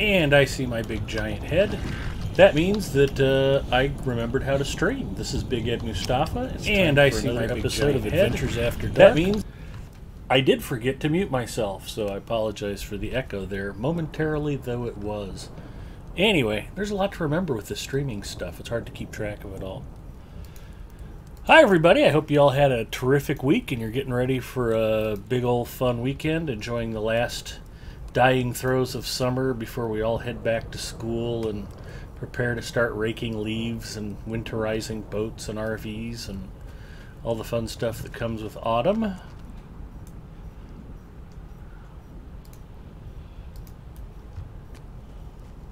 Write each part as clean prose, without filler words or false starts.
And I see my big giant head. That means that I remembered how to stream. This is Big Ed Mustafa, and I see my episode of Adventures After Dark. That means I did forget to mute myself, so I apologize for the echo there, momentarily though it was. Anyway, there's a lot to remember with this streaming stuff. It's hard to keep track of it all. Hi everybody, I hope you all had a terrific week and you're getting ready for a big old fun weekend, enjoying the last dying throes of summer before we all head back to school and prepare to start raking leaves and winterizing boats and RVs and all the fun stuff that comes with autumn.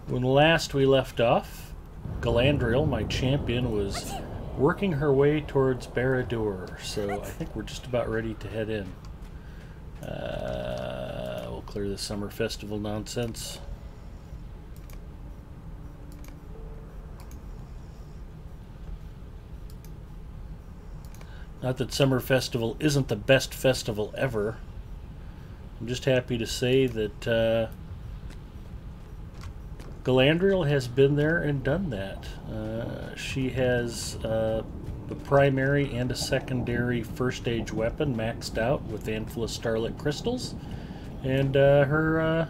When last we left off, Galadriel, my champion, was working her way towards Barad-dûr, so I think we're just about ready to head in. We'll clear the summer festival nonsense. Not that summer festival isn't the best festival ever. I'm just happy to say that Galadriel has been there and done that. She has a primary and a secondary first stage weapon maxed out with Anfula Starlit Crystals, and her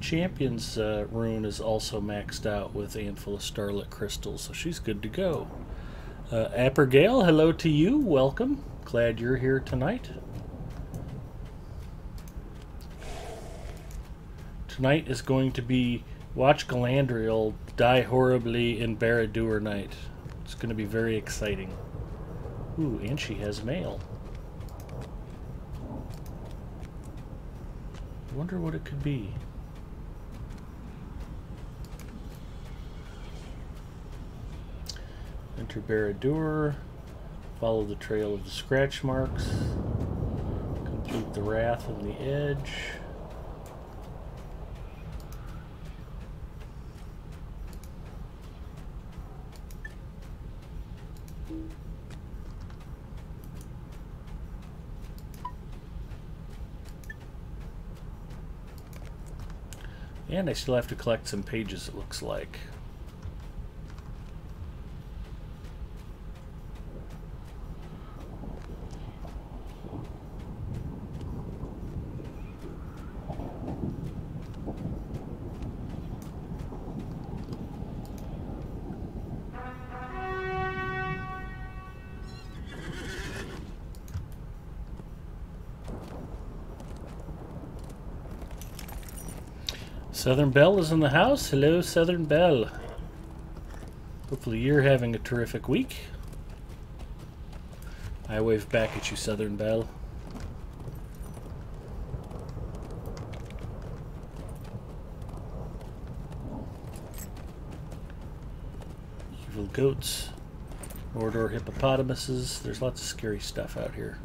champion's rune is also maxed out with Anfula Starlit Crystals, so she's good to go. Apergale, hello to you. Welcome. Glad you're here tonight. Tonight is going to be watch Galadriel die horribly in Barad-dûr night. It's going to be very exciting. Ooh, and she has mail. I wonder what it could be. Enter Barad-dûr. Follow the trail of the scratch marks. Complete the Wrath on the edge. And I still have to collect some pages, it looks like. Southern Belle is in the house. Hello, Southern Belle. Hopefully you're having a terrific week. I wave back at you, Southern Belle. Evil goats. Mordor hippopotamuses. There's lots of scary stuff out here.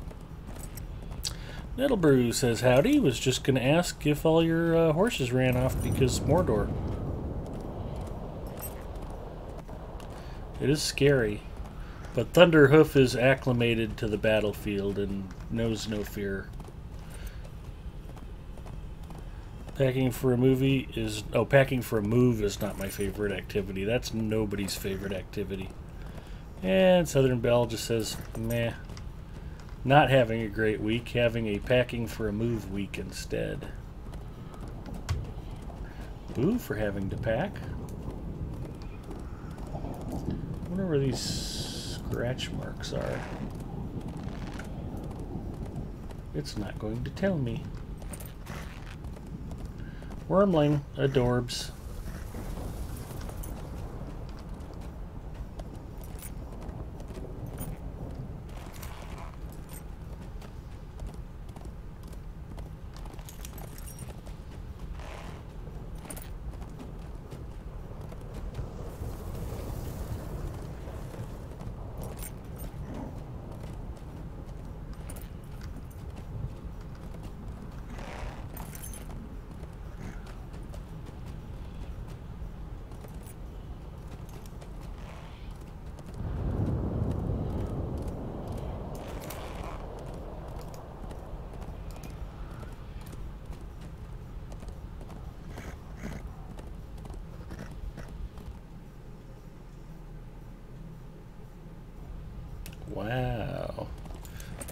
Nettlebrew says, howdy, was just going to ask if all your horses ran off because Mordor. It is scary, but Thunderhoof is acclimated to the battlefield and knows no fear. Packing for a movie is... Oh, packing for a move is not my favorite activity. That's nobody's favorite activity. And Southern Belle just says, meh. Not having a great week, having a packing for a move week instead. Boo for having to pack. I wonder where these scratch marks are. It's not going to tell me. Wormling, adorbs.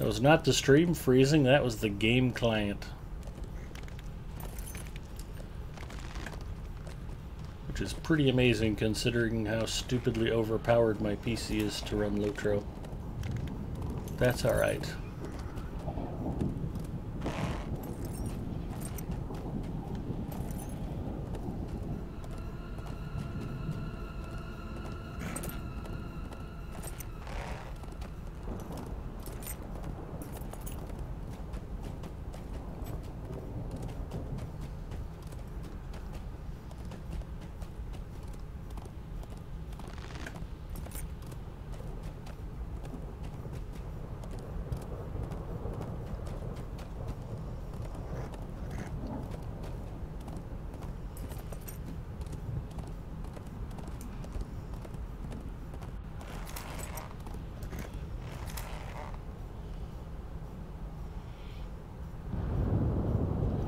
was not the stream freezing, that was the game client. Which is pretty amazing considering how stupidly overpowered my PC is to run Lotro. That's alright.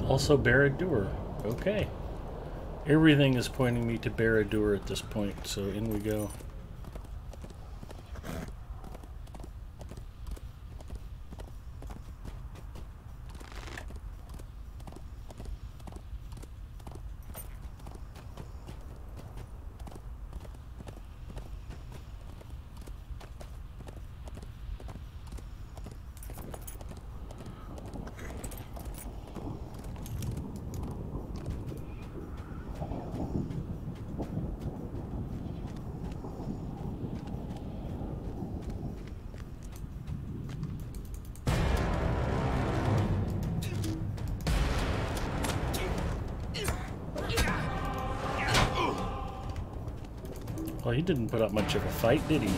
Also Barad-dûr. Okay. Everything is pointing me to Barad-dûr at this point, so in we go. Well, he didn't put up much of a fight, did he?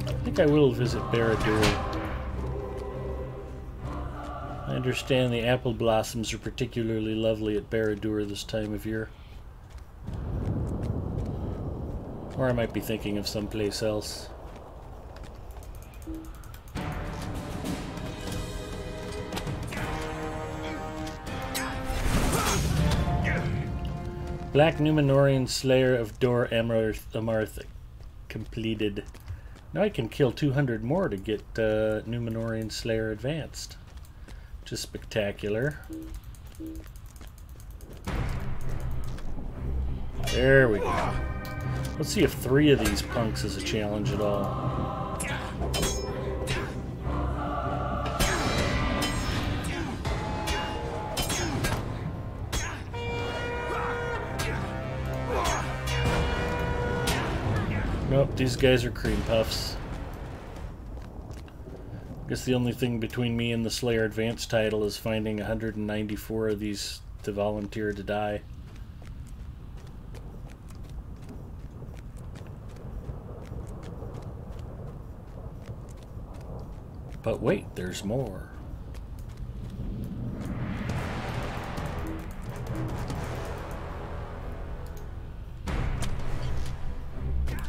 I think I will visit Barad-dûr. I understand the apple blossoms are particularly lovely at Barad-dûr this time of year. Or I might be thinking of someplace else. Black Númenórean Slayer of Dor Amarth completed. Now I can kill 200 more to get Númenórean Slayer advanced. Which is spectacular. There we go. Let's see if 3 of these punks is a challenge at all. Nope, these guys are cream puffs. Guess the only thing between me and the Slayer Advanced title is finding 194 of these to volunteer to die. But wait, there's more.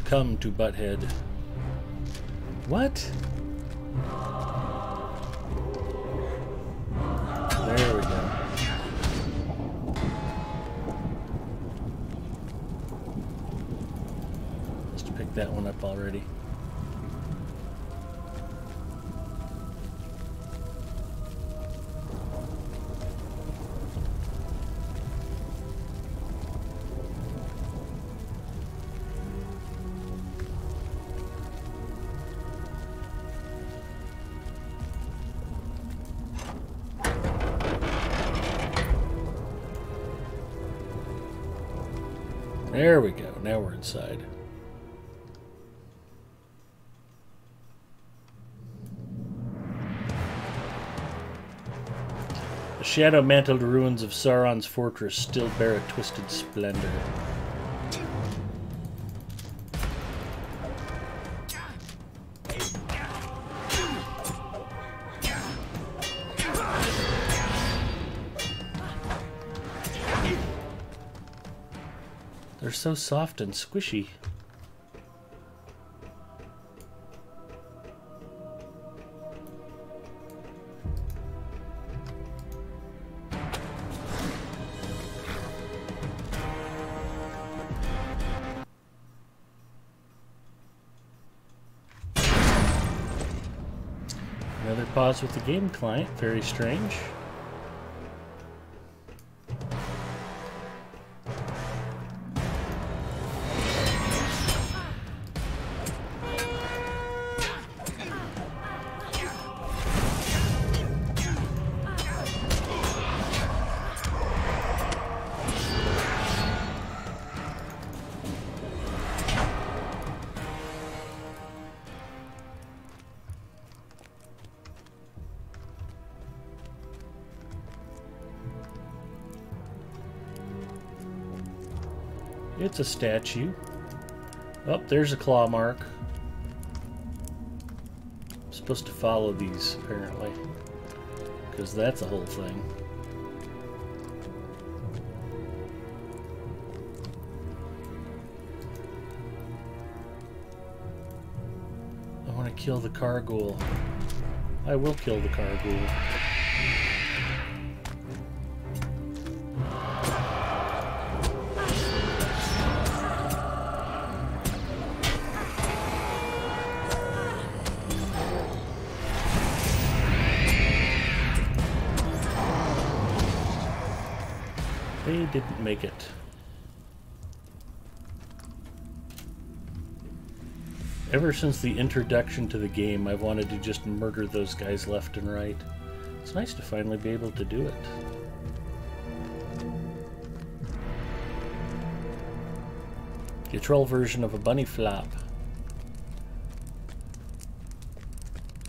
Come to Butthead. What? There we go. Just picked that one up already. There we go. Now we're inside. The shadow-mantled ruins of Sauron's fortress still bear a twisted splendor. They're so soft and squishy. pause with the game client. Very strange. It's a statue. Oh, there's a claw mark. I'm supposed to follow these, apparently. Because that's a whole thing. I want to kill the Carghoul. I will kill the Carghoul. They didn't make it. Ever since the introduction to the game, I've wanted to just murder those guys left and right. It's nice to finally be able to do it. The troll version of a bunny flop.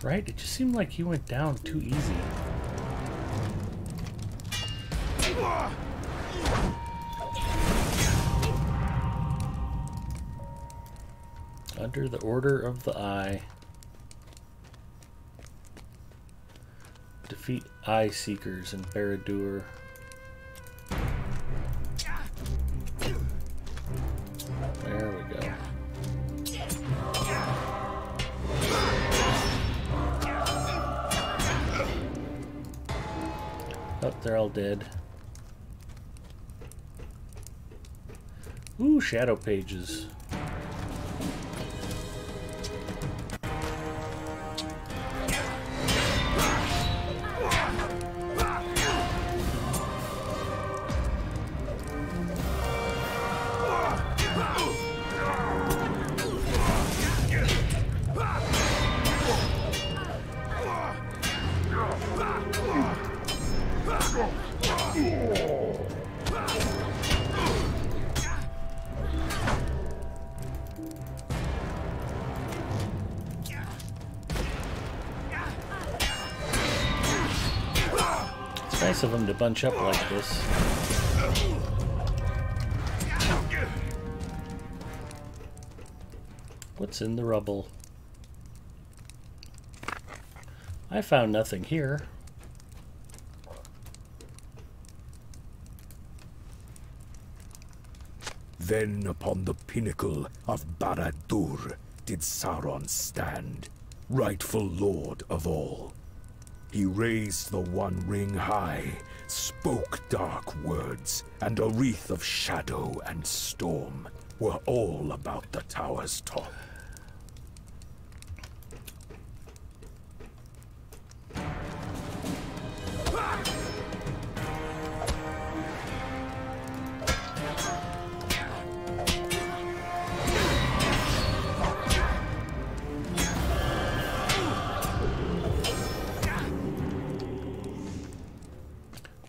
Right? It just seemed like he went down too easy. Under the Order of the Eye. Defeat Eye Seekers in Barad-dûr. There we go. Oh, they're all dead. Ooh, shadow pages. It's nice of them to bunch up like this. What's in the rubble? I found nothing here. Then upon the pinnacle of Barad-dûr did Sauron stand, rightful lord of all. He raised the One Ring high, spoke dark words, and a wreath of shadow and storm were all about the tower's top.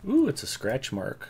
Ooh, it's a scratch mark.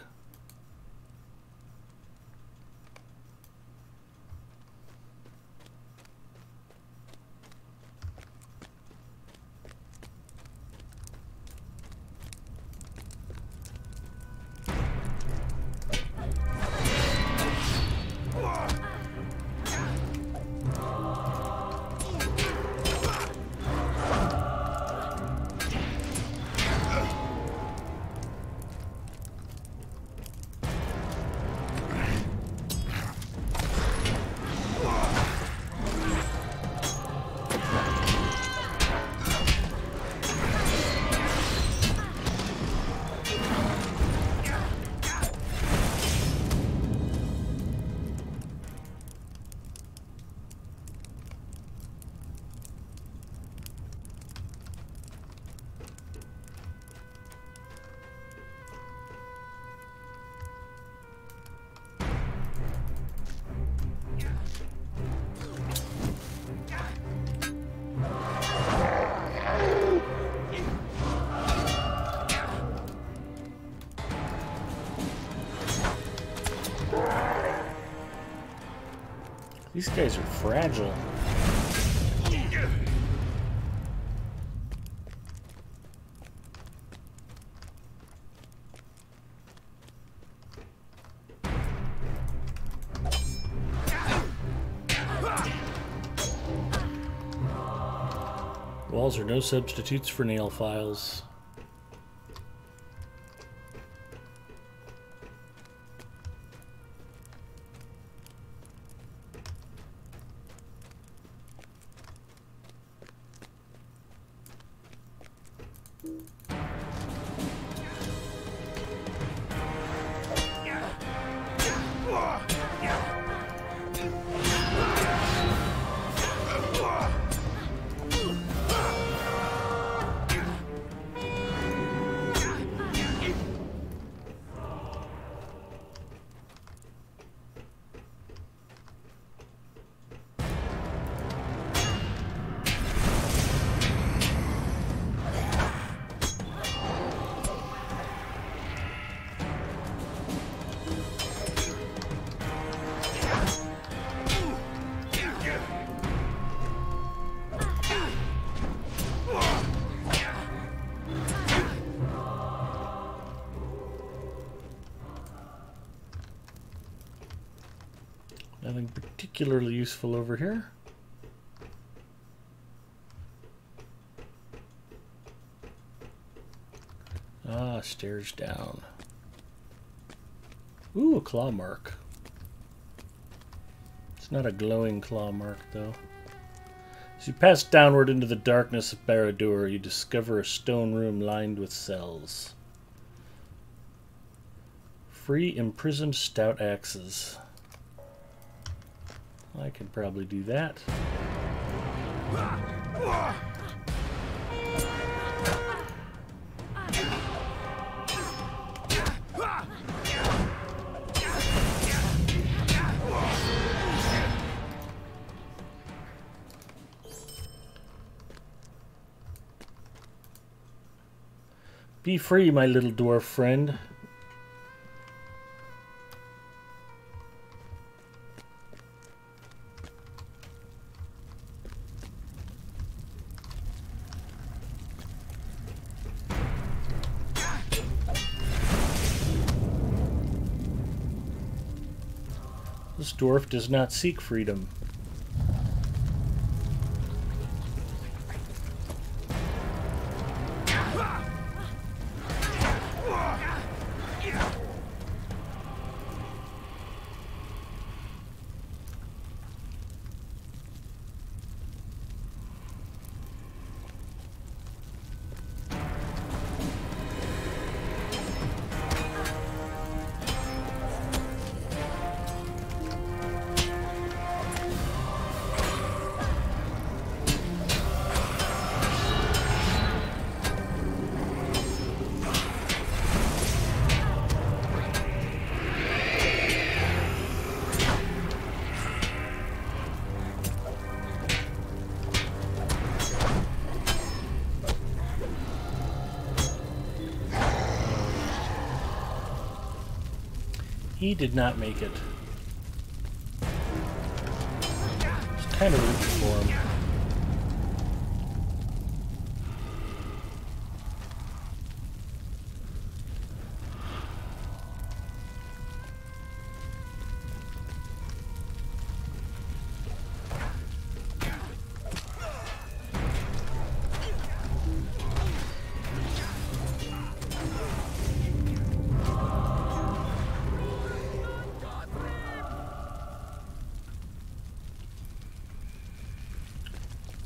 These guys are fragile. Walls are no substitutes for nail files. Nothing particularly useful over here. Ah, stairs down. Ooh, a claw mark. It's not a glowing claw mark, though. As you pass downward into the darkness of Barad-dûr, you discover a stone room lined with cells. Free imprisoned stout axes. I can probably do that. Be free, my little dwarf friend. This dwarf does not seek freedom. He did not make it. It's kind of rooting for him.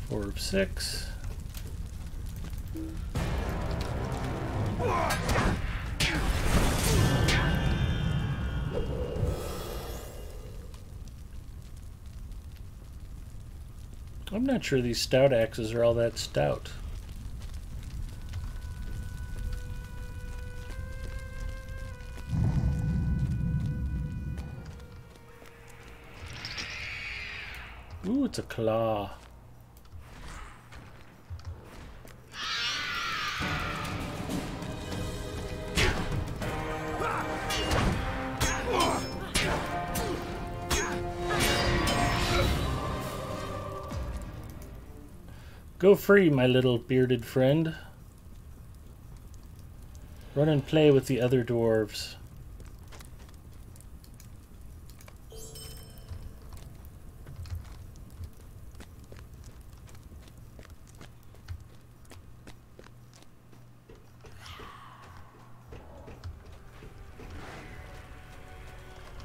Four of 6. I'm not sure these stout axes are all that stout. Ooh, it's a claw. Go free, my little bearded friend. Run and play with the other dwarves.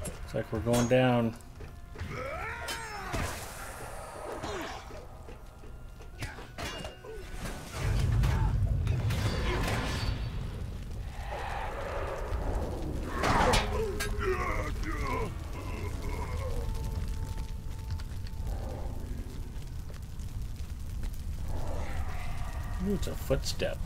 Looks like we're going down. Ooh, it's a footstep.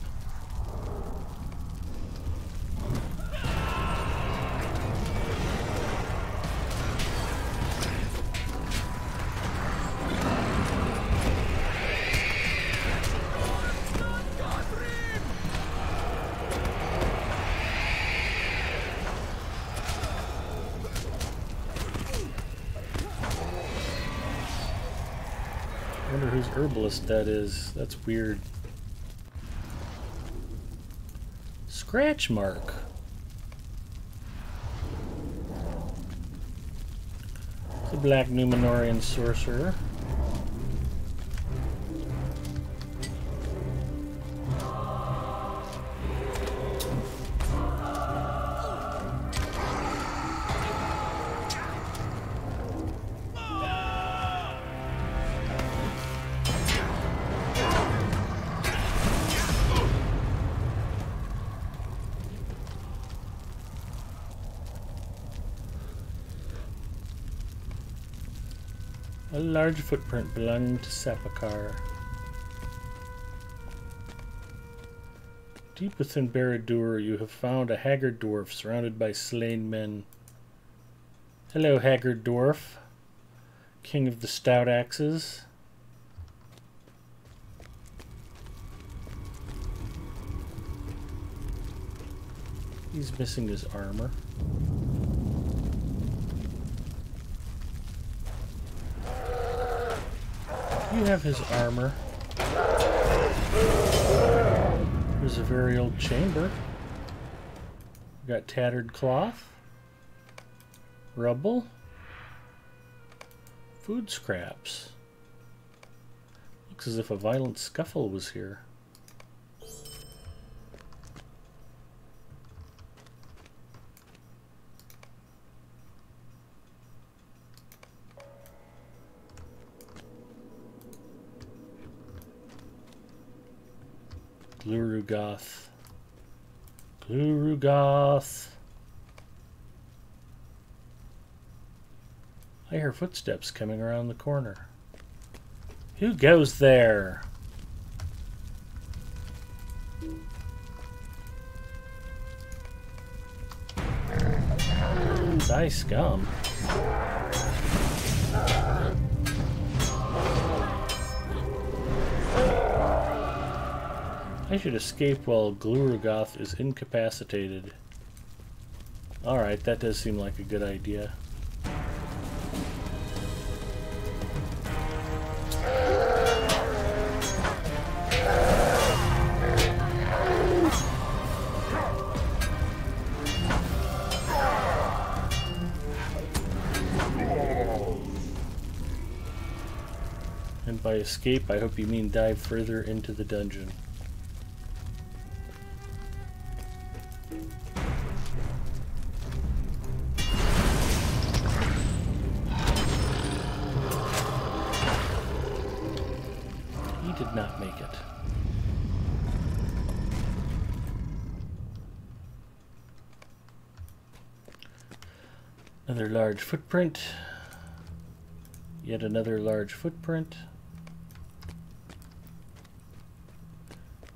I wonder whose herbalist that is. That's weird. Scratch mark. It's a black Numenorian sorcerer. A large footprint belonging to Sapakar. Deep within Barad-dûr, you have found a haggard dwarf surrounded by slain men. Hello, haggard dwarf, king of the stout axes. He's missing his armor. You have his armor. There's a very old chamber. We got tattered cloth, rubble, food scraps. Looks as if a violent scuffle was here. Glurugoth. Glurugoth. I hear footsteps coming around the corner. Who goes there? Die scum. I should escape while Glurugoth is incapacitated. Alright, that does seem like a good idea. And by escape, I hope you mean dive further into the dungeon. Did not make it. Another large footprint. Yet another large footprint.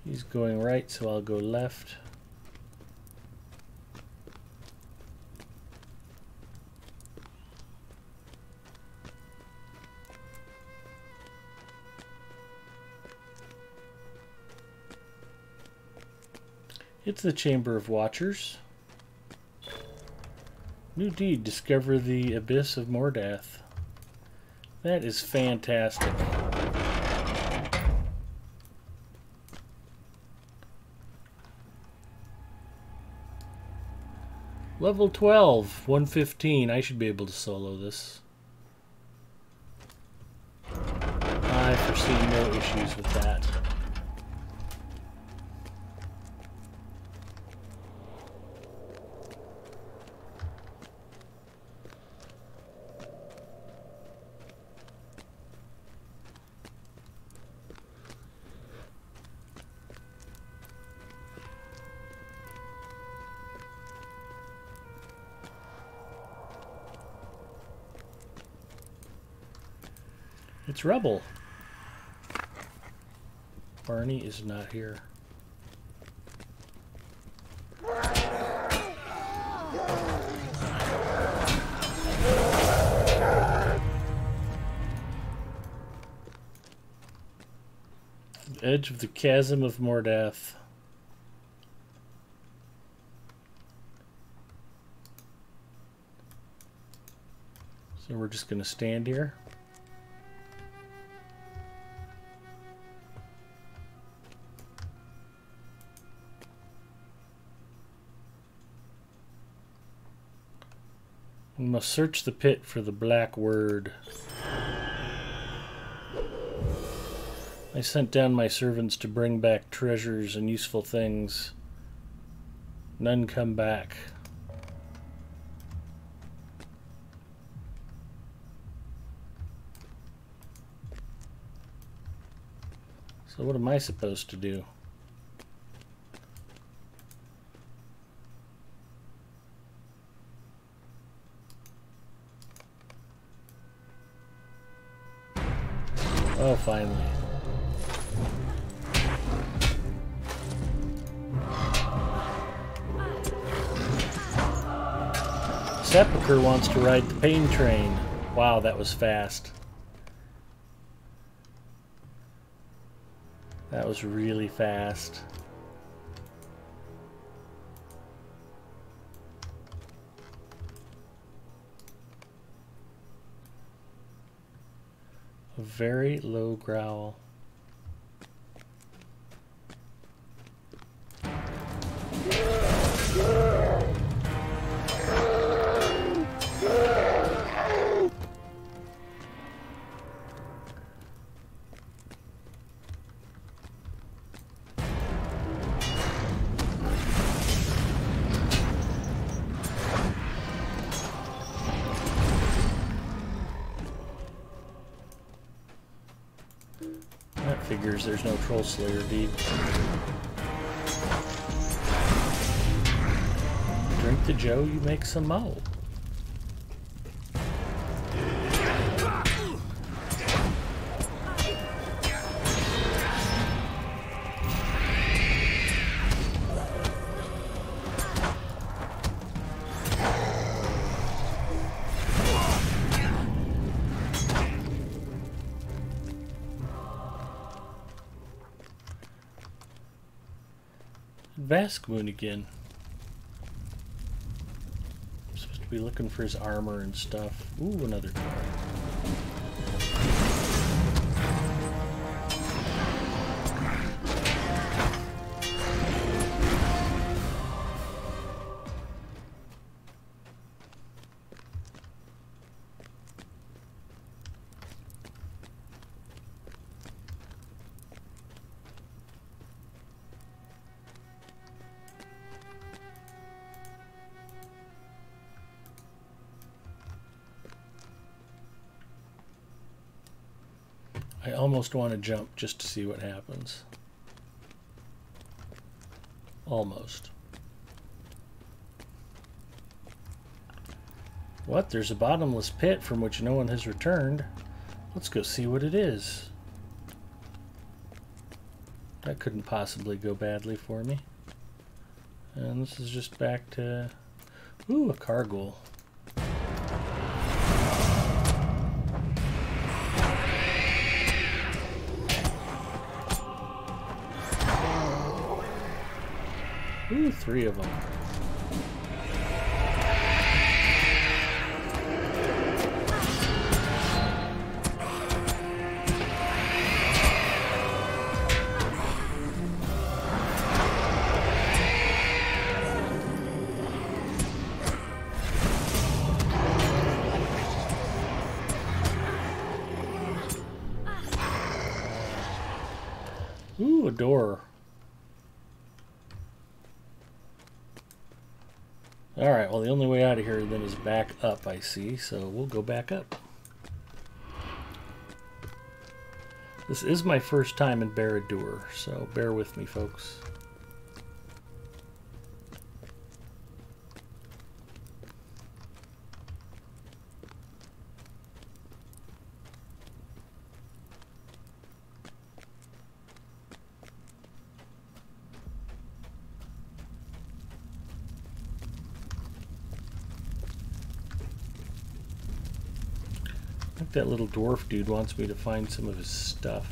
He's going right, so I'll go left. It's the Chamber of Watchers. New deed, discover the Abyss of Mordath. That is fantastic. Level 12, 115. I should be able to solo this. I foresee no issues with that. It's Rebel. Barney is not here. Edge of the Chasm of Mordath. So we're just going to stand here. We must search the pit for the black word. I sent down my servants to bring back treasures and useful things. None come back. So what am I supposed to do? Oh, finally. Sepulchre wants to ride the pain train. Wow, that was fast. That was really fast. A very low growl. Figures there's no Troll Slayer deed. Drink the Joe, you make some mo. Vaskmoon again. I'm supposed to be looking for his armor and stuff. Ooh, another card. I almost want to jump just to see what happens. Almost. What? There's a bottomless pit from which no one has returned. Let's go see what it is. That couldn't possibly go badly for me. And this is just back to... Ooh, a Cargul. Ooh, 3 of them. Ooh, a door. Alright, well the only way out of here then is back up, I see, so we'll go back up. This is my first time in Barad-dûr, so bear with me, folks. I think that little dwarf dude wants me to find some of his stuff.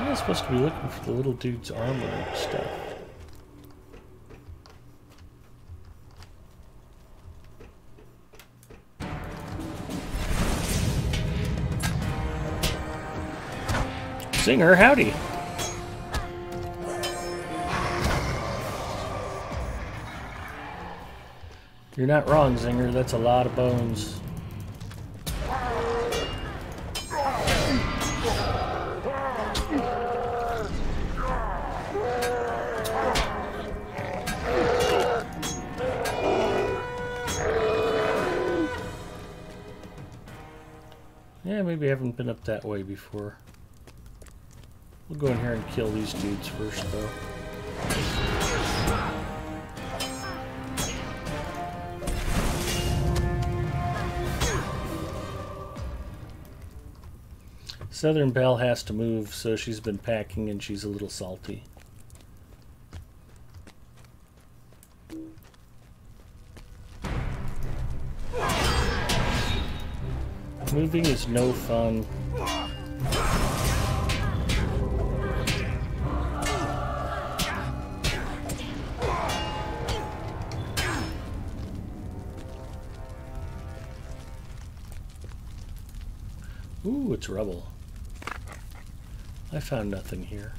I'm supposed to be looking for the little dude's armor and stuff. Singer, howdy. You're not wrong, Zinger. That's a lot of bones. Yeah, maybe I haven't been up that way before. We'll go in here and kill these dudes first, though. Southern Belle has to move, so she's been packing and she's a little salty. Moving is no fun. Ooh, it's rubble. I found nothing here.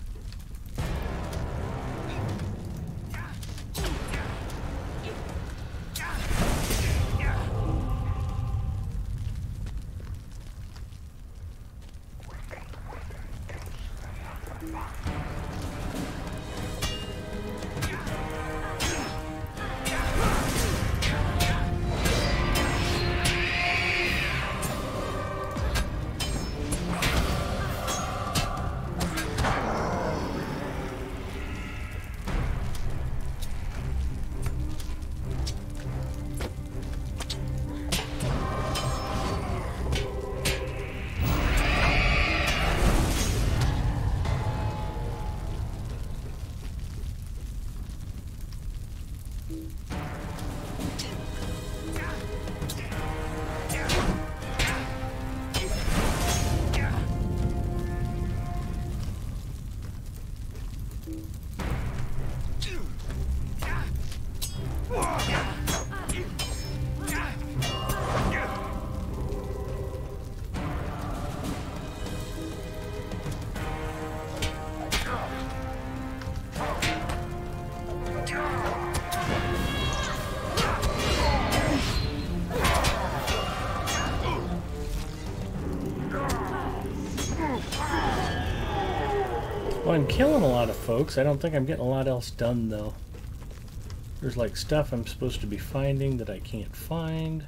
Well, I'm killing a lot of folks. I don't think I'm getting a lot else done, though. There's like stuff I'm supposed to be finding that I can't find.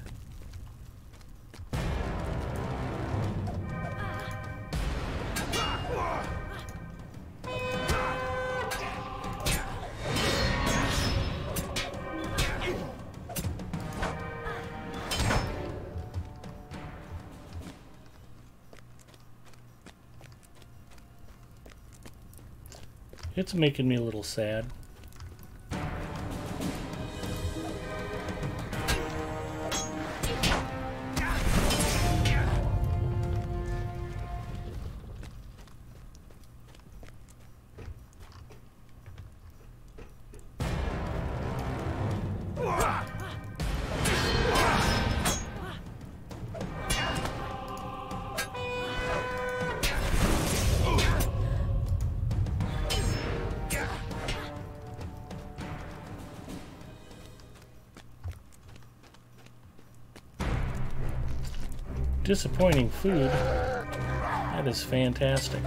It's making me a little sad. Disappointing food. That is fantastic.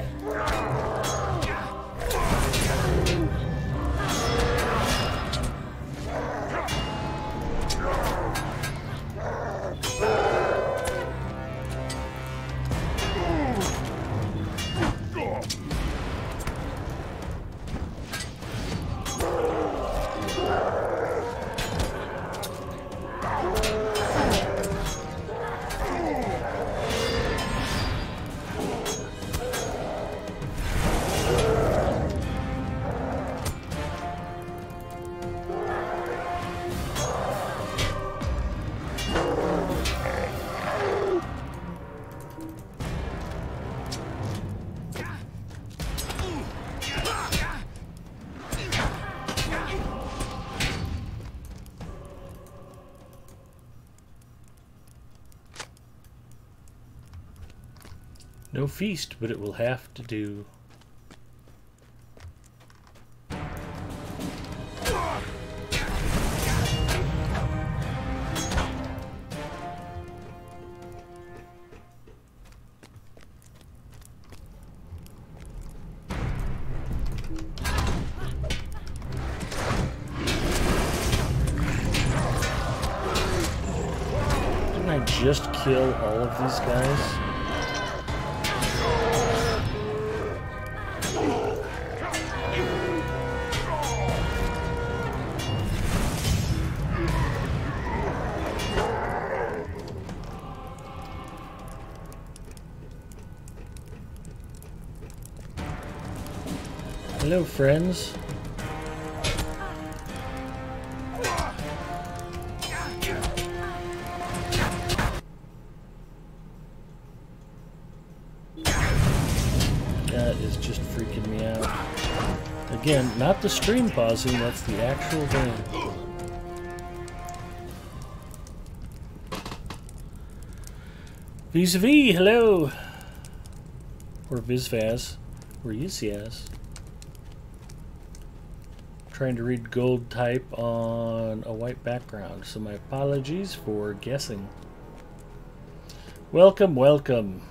No feast, but it will have to do. Didn't I just kill all of these guys? Hello, friends. That is just freaking me out. Again, not the stream pausing, that's the actual game. Vis-a-vis, hello! Or Vizvaz. Or Yisiaz. Trying to read gold type on a white background, so my apologies for guessing. Welcome, welcome.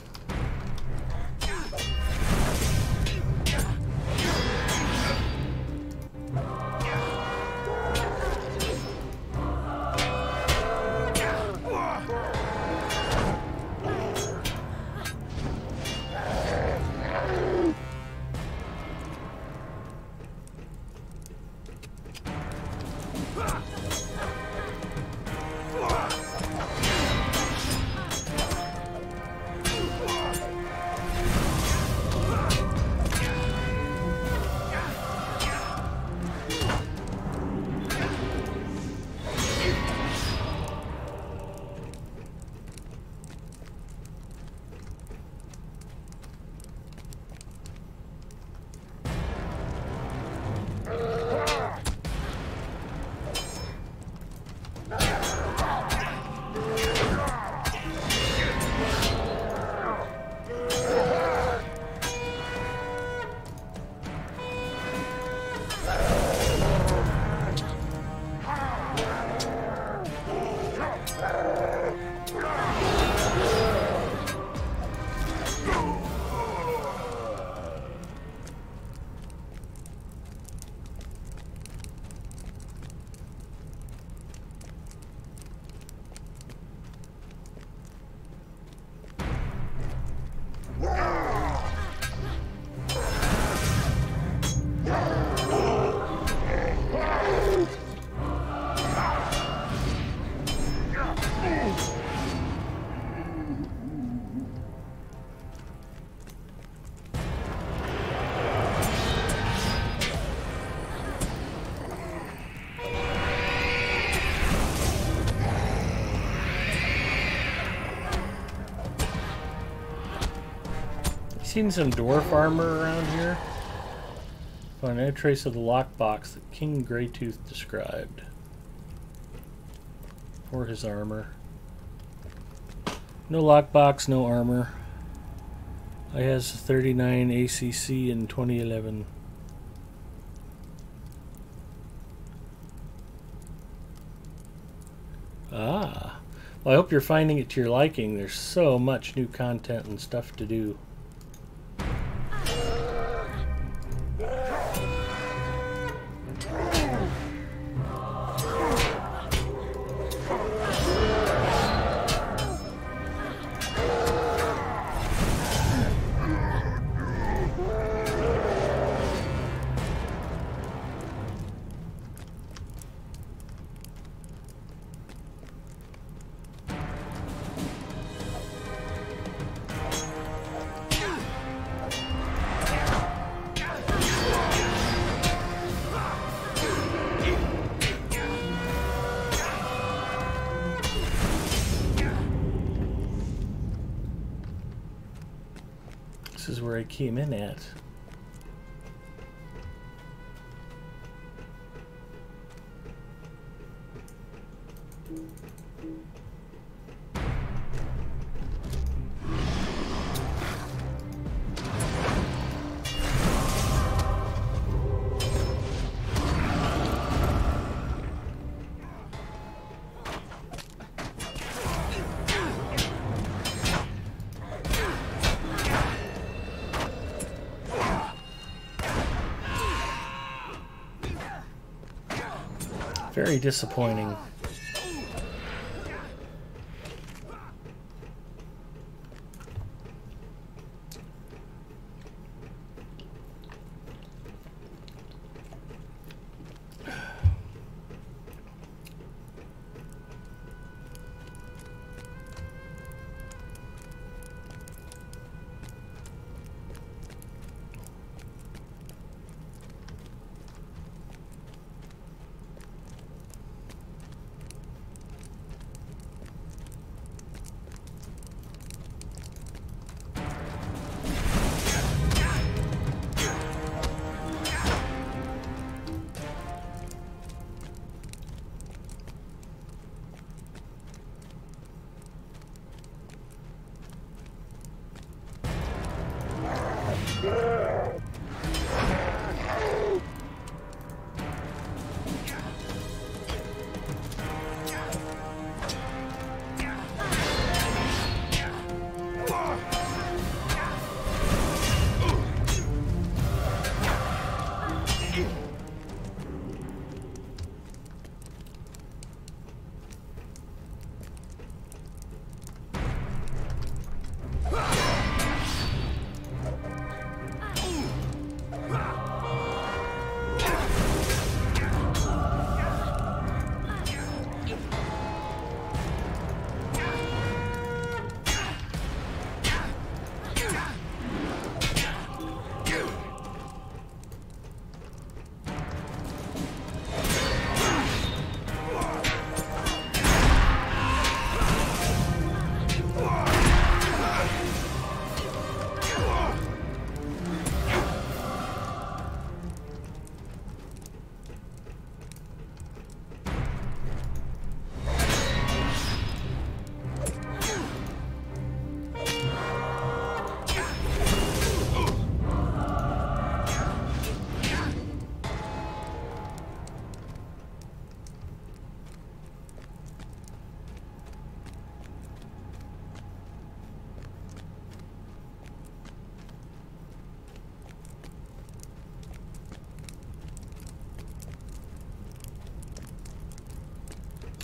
seen some dwarf armor around here? Find no trace of the lockbox that King Greytooth described. Or his armor. No lockbox, no armor. I has 39 ACC in 2011. Ah. Well, I hope you're finding it to your liking. There's so much new content and stuff to do. This is where I came in at. Very disappointing.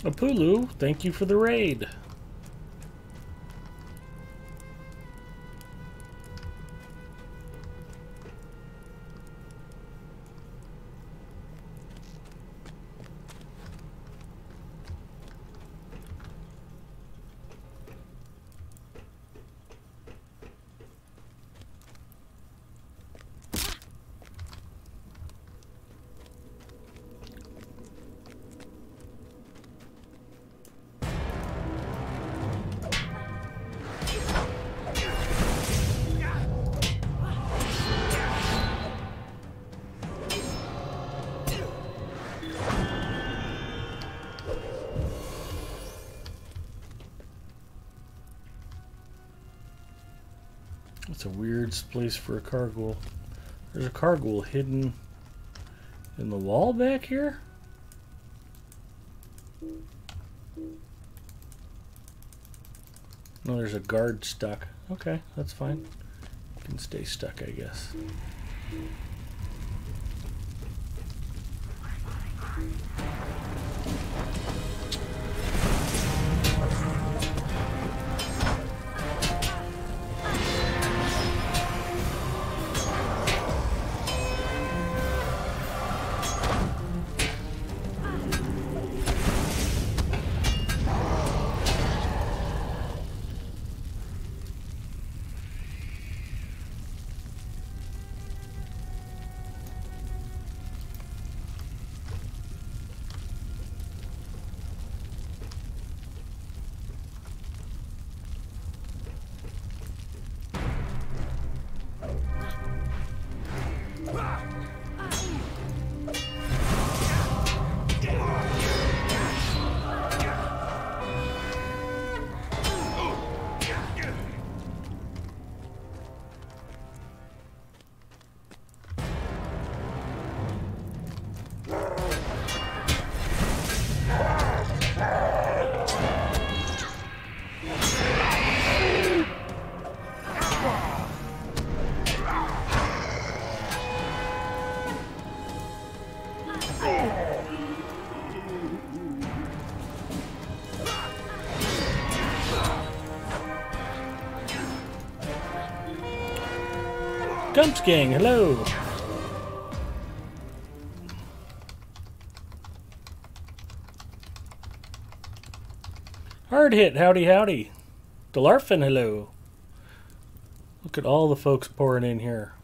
Apulu, thank you for the raid. It's a weird place for a carghoul. There's a carghoul hidden in the wall back here? No, there's a guard stuck. Okay, that's fine. You can stay stuck, I guess. Gumps Gang, hello! Hard hit, howdy howdy. Delarfin, hello. Look at all the folks pouring in here.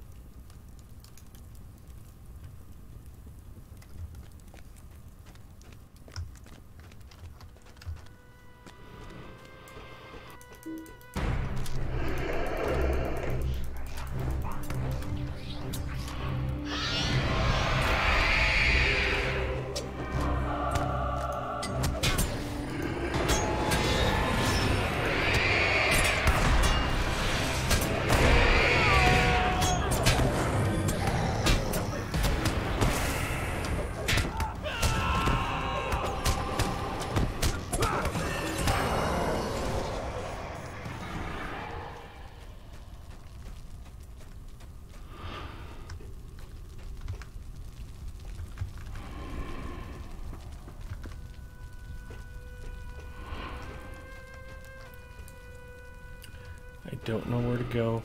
I don't know where to go.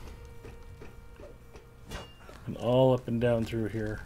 And all up and down through here.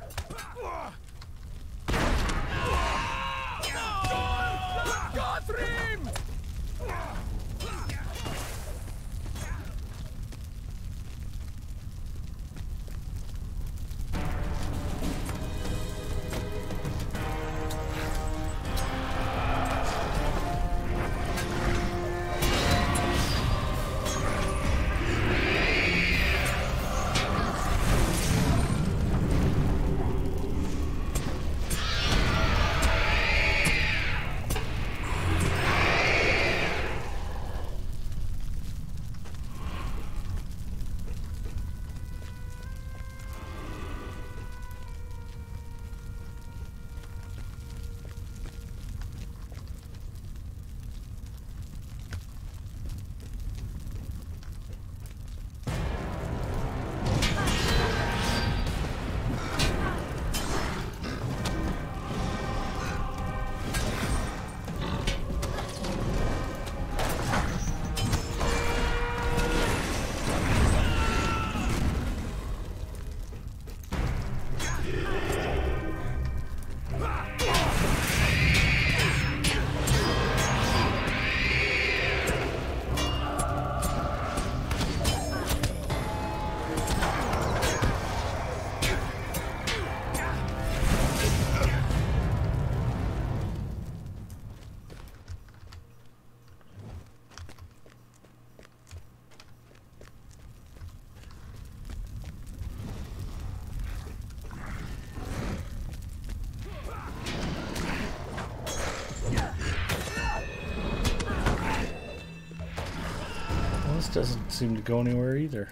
Doesn't seem to go anywhere either.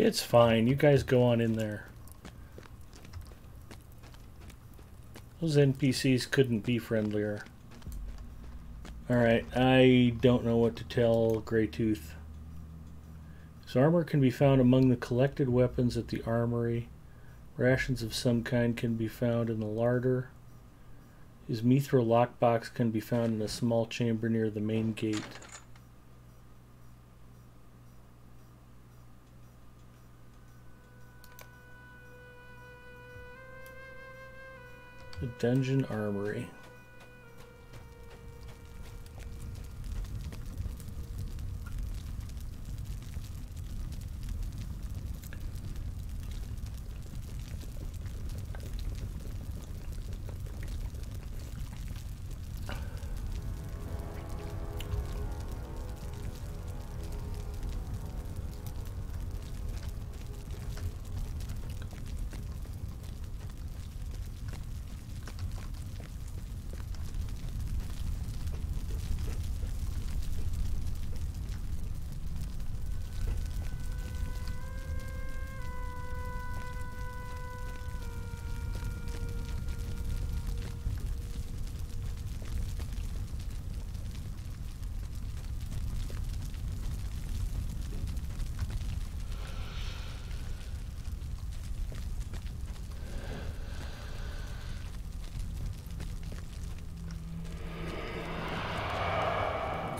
It's fine. You guys go on in there. Those NPCs couldn't be friendlier. Alright, I don't know what to tell Greytooth. His armor can be found among the collected weapons at the armory. Rations of some kind can be found in the larder. His mithril lockbox can be found in a small chamber near the main gate. The dungeon armory.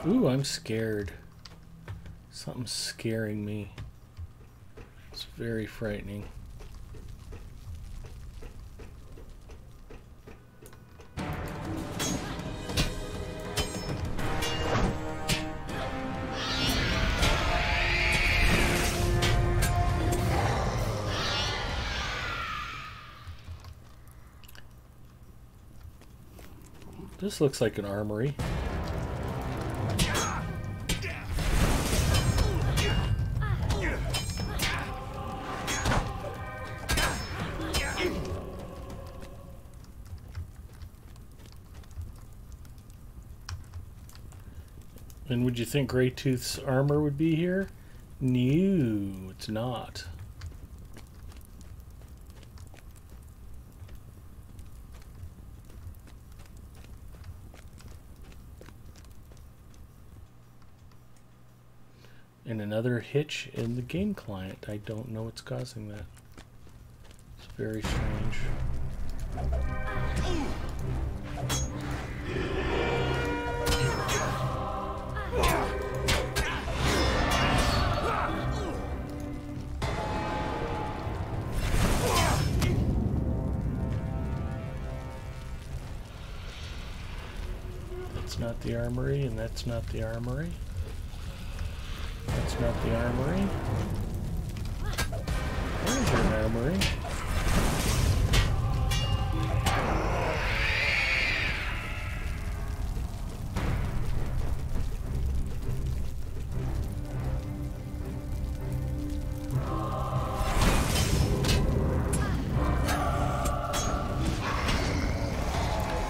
Ooh, I'm scared. Something's scaring me. It's very frightening. This looks like an armory. And would you think Greytooth's armor would be here? No, it's not. And another hitch in the game client. I don't know what's causing that. It's very strange. That's not the armory, and that's not the armory. That's not the armory. There's your armory.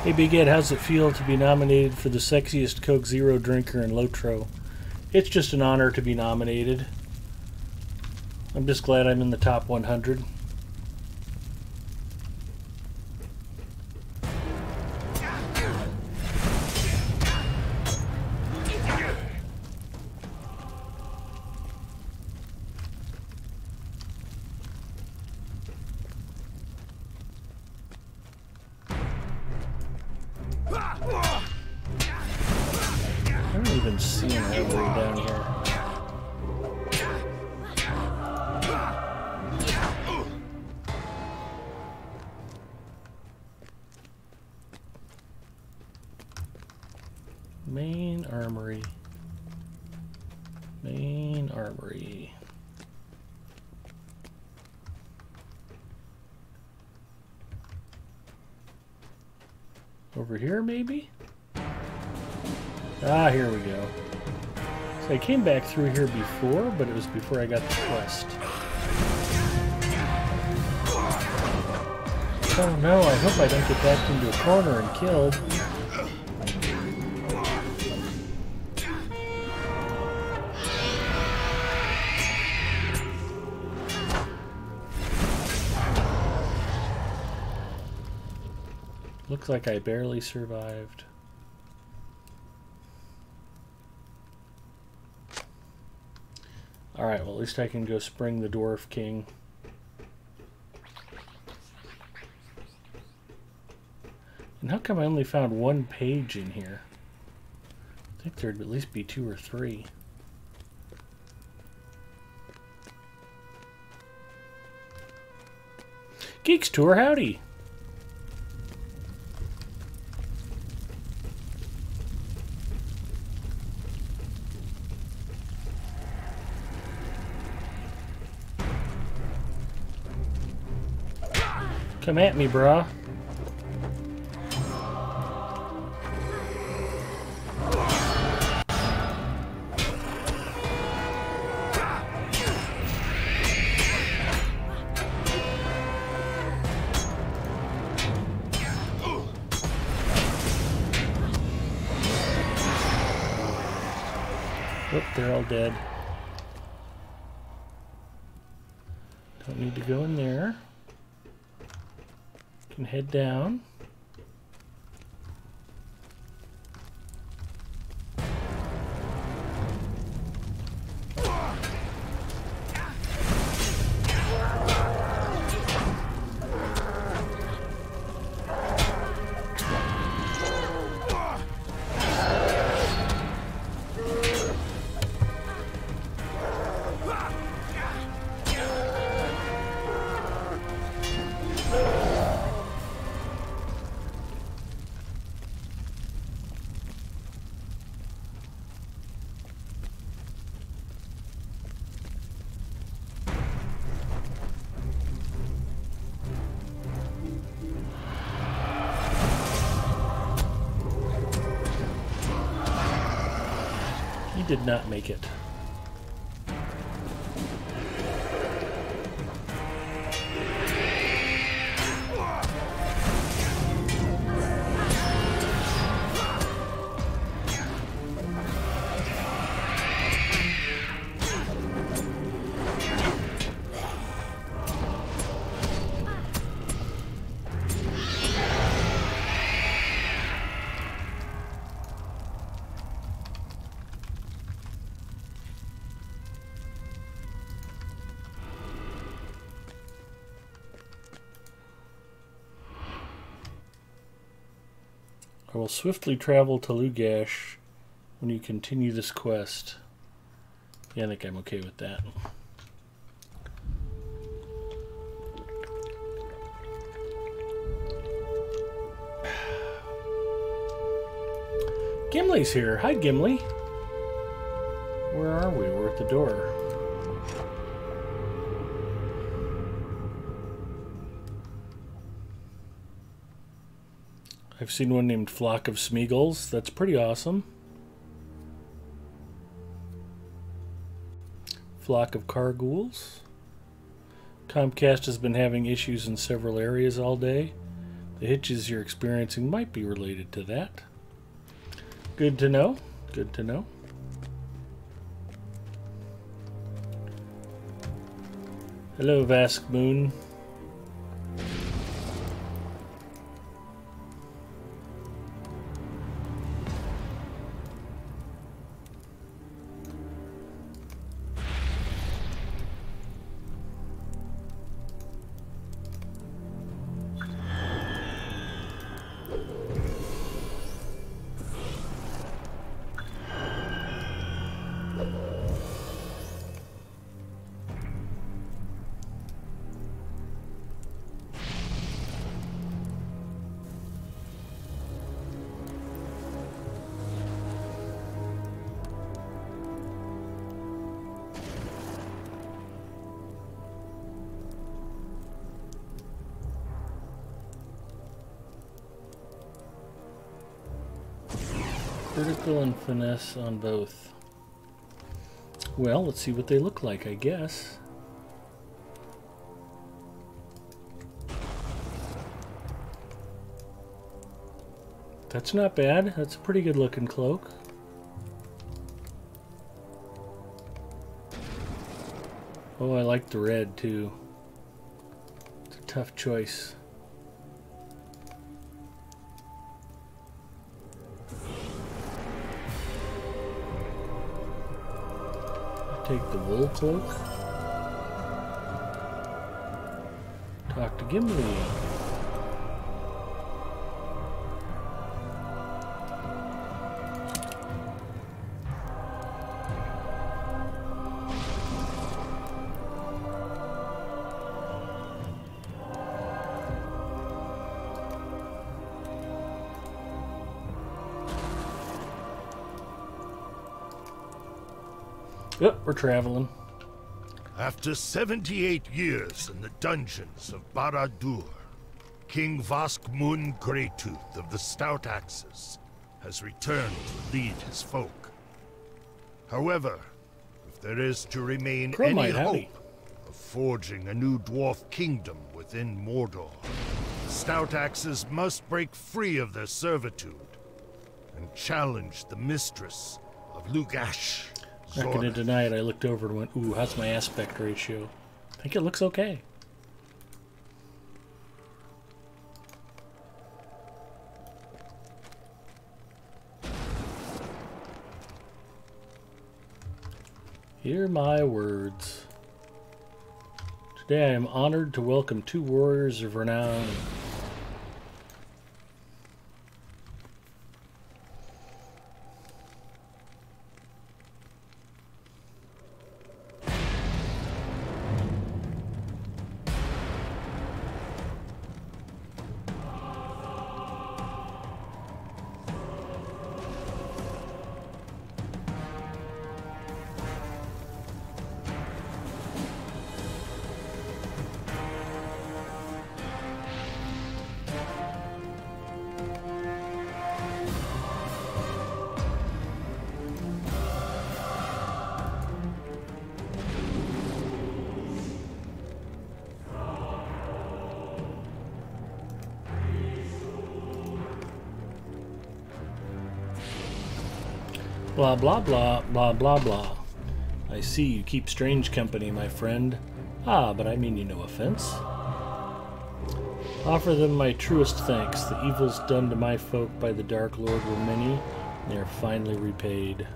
Hey Big Ed, how's it feel to be nominated for the sexiest Coke Zero drinker in Lotro? It's just an honor to be nominated. I'm just glad I'm in the top 100. I don't even see an armory down here. Main armory. Main armory. Over here, maybe? Ah, here we go. So I came back through here before, but it was before I got the quest. Oh no, I hope I don't get backed into a corner and killed. like I barely survived. Alright, well at least I can go spring the Dwarf King. And how come I only found one page in here? I think there'd at least be 2 or 3. Geeks Tour, howdy! Come at me, brah. Oh, they're all dead. Don't need to go in there. Can head down. He did not make it. I will swiftly travel to Lugash when you continue this quest. Yeah, I think I'm okay with that. Gimli's here. Hi, Gimli. Where are we? We're at the door. I've seen one named Flock of Smeagol's. That's pretty awesome. Flock of Carghouls. Comcast has been having issues in several areas all day. The hitches you're experiencing might be related to that. Good to know. Good to know. Hello, Vask Moon. Critical and finesse on both. Well, let's see what they look like, I guess. That's not bad. That's a pretty good looking cloak. Oh, I like the red too. It's a tough choice. take the wool cloak. Talk to Gimli. Yep, we're traveling. After 78 years in the dungeons of Barad-dûr, King Voskmun Greytooth of the Stout Axes has returned to lead his folk. However, if there is to remain any hope of forging a new dwarf kingdom within Mordor, the Stout Axes must break free of their servitude and challenge the mistress of Lugash. Not going to deny it. I looked over and went, ooh, how's my aspect ratio? I think it looks okay. Hear my words. Today I am honored to welcome 2 warriors of renown. Blah, blah, blah, blah, blah, blah. I see you keep strange company, my friend. Ah, but I mean you no offense. Offer them my truest thanks. The evils done to my folk by the Dark Lord were many, and they are finally repaid.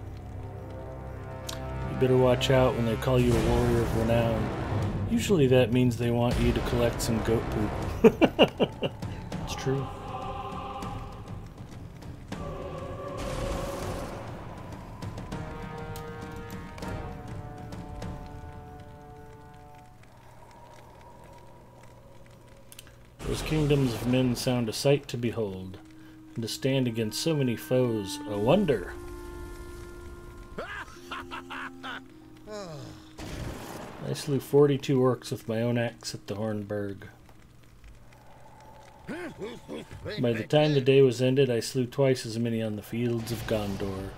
You better watch out when they call you a warrior of renown. Usually that means they want you to collect some goat poop. It's true. Those kingdoms of men sound a sight to behold, and to stand against so many foes, a wonder. I slew 42 orcs with my own axe at the Hornburg. By the time the day was ended, I slew twice as many on the fields of Gondor.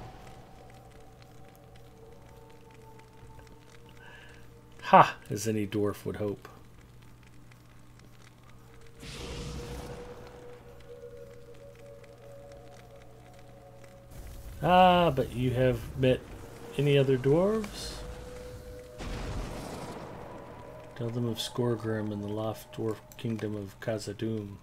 Ha! As any dwarf would hope. Ah, but you have met any other dwarves? Tell them of Skorgrim and the lost dwarf kingdom of Khazad-dûm.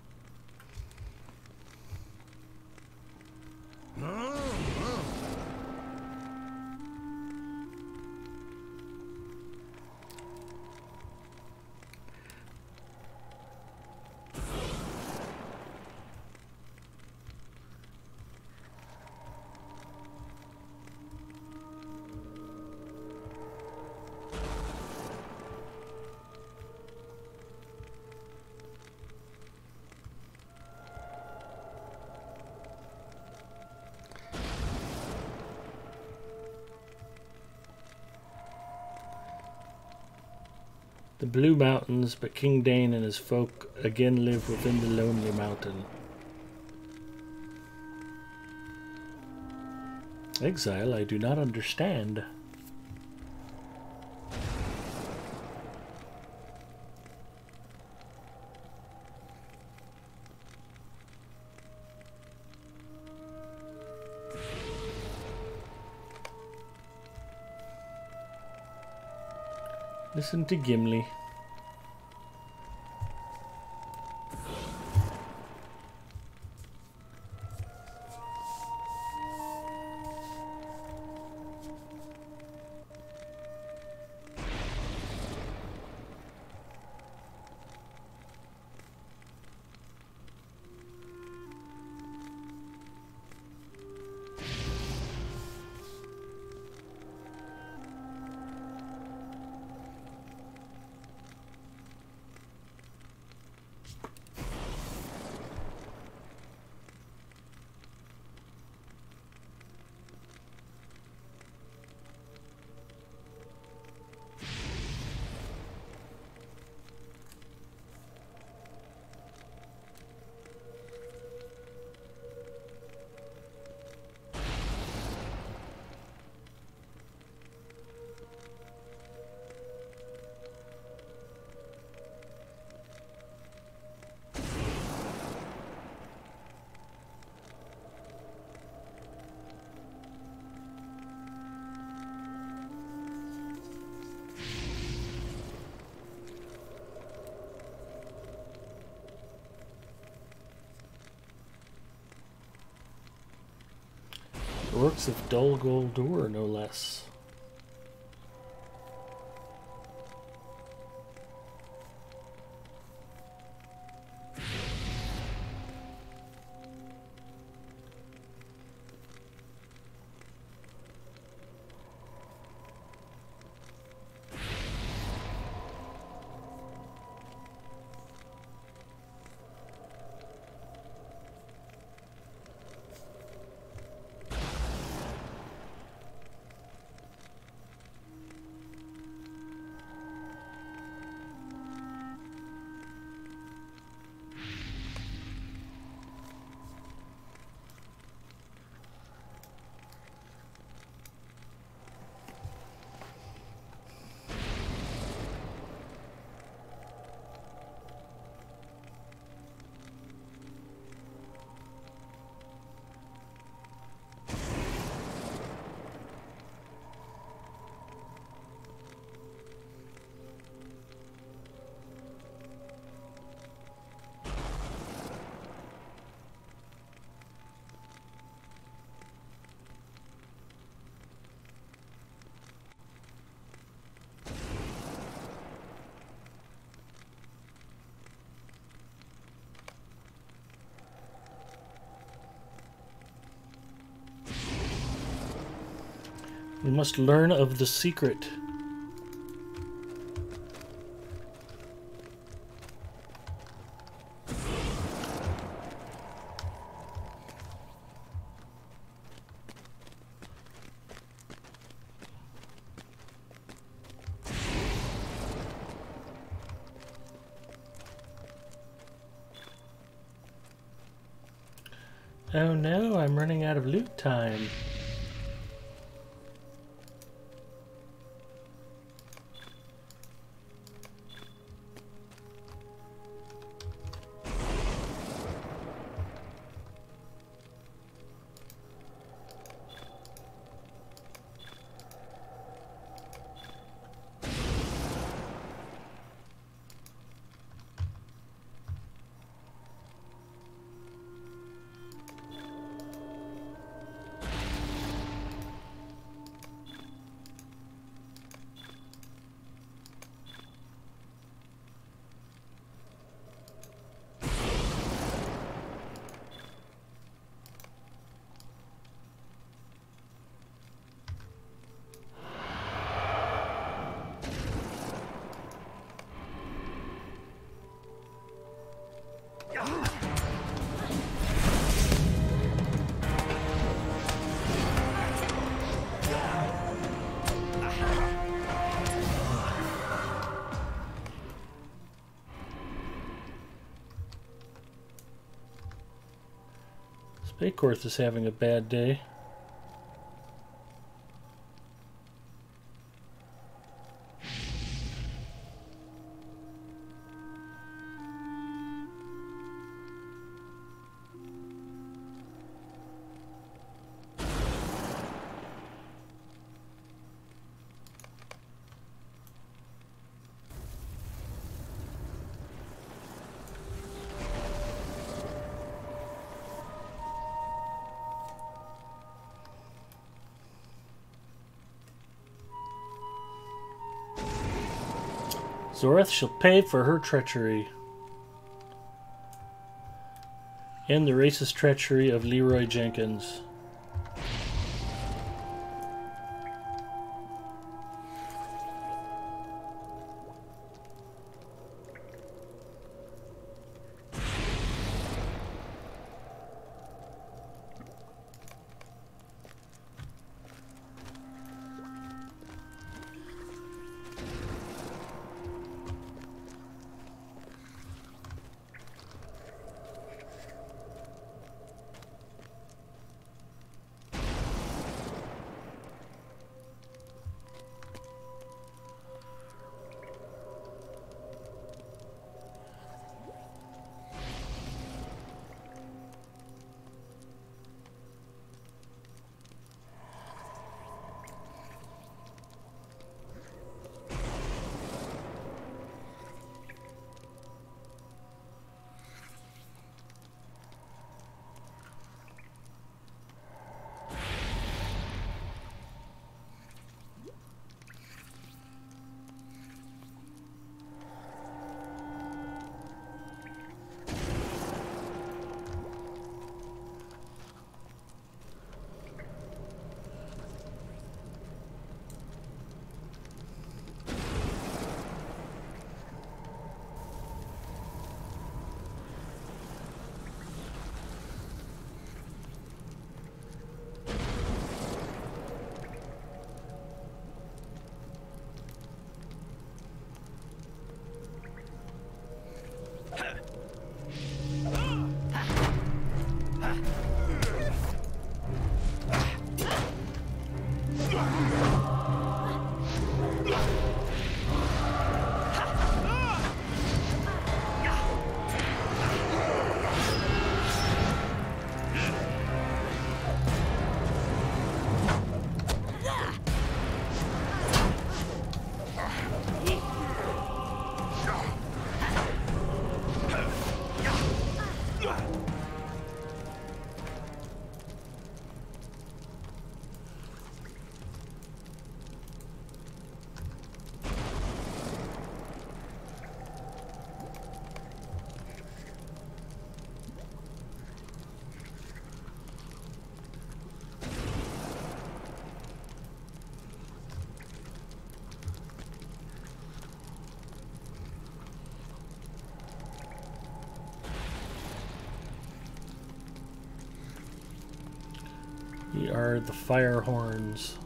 The Blue Mountains, but King Dain and his folk again live within the Lonely Mountain. Exile, I do not understand. Listen to Gimli. Orcs of Dol Guldur, no less. We must learn of the secret. Oh no, I'm running out of loot time. Spakeworth is having a bad day. Zoreth shall pay for her treachery. And the racist treachery of Leroy Jenkins. We are the fire horns.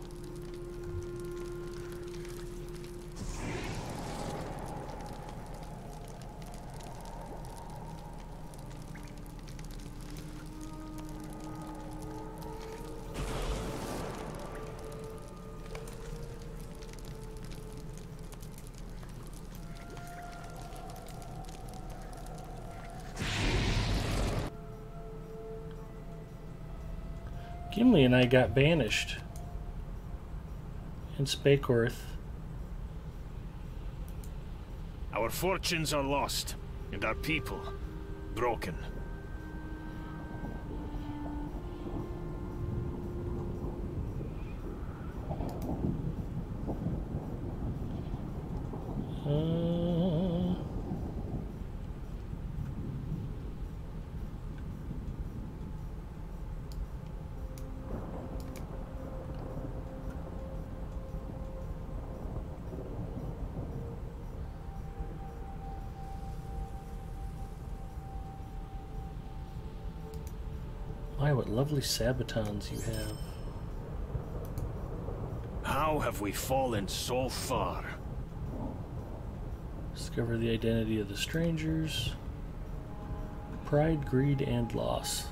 Gimli and I got banished in Spakorth. Our fortunes are lost, and our people broken. My, what lovely sabatons you have. How have we fallen so far? Discover the identity of the strangers. Pride, greed, and loss.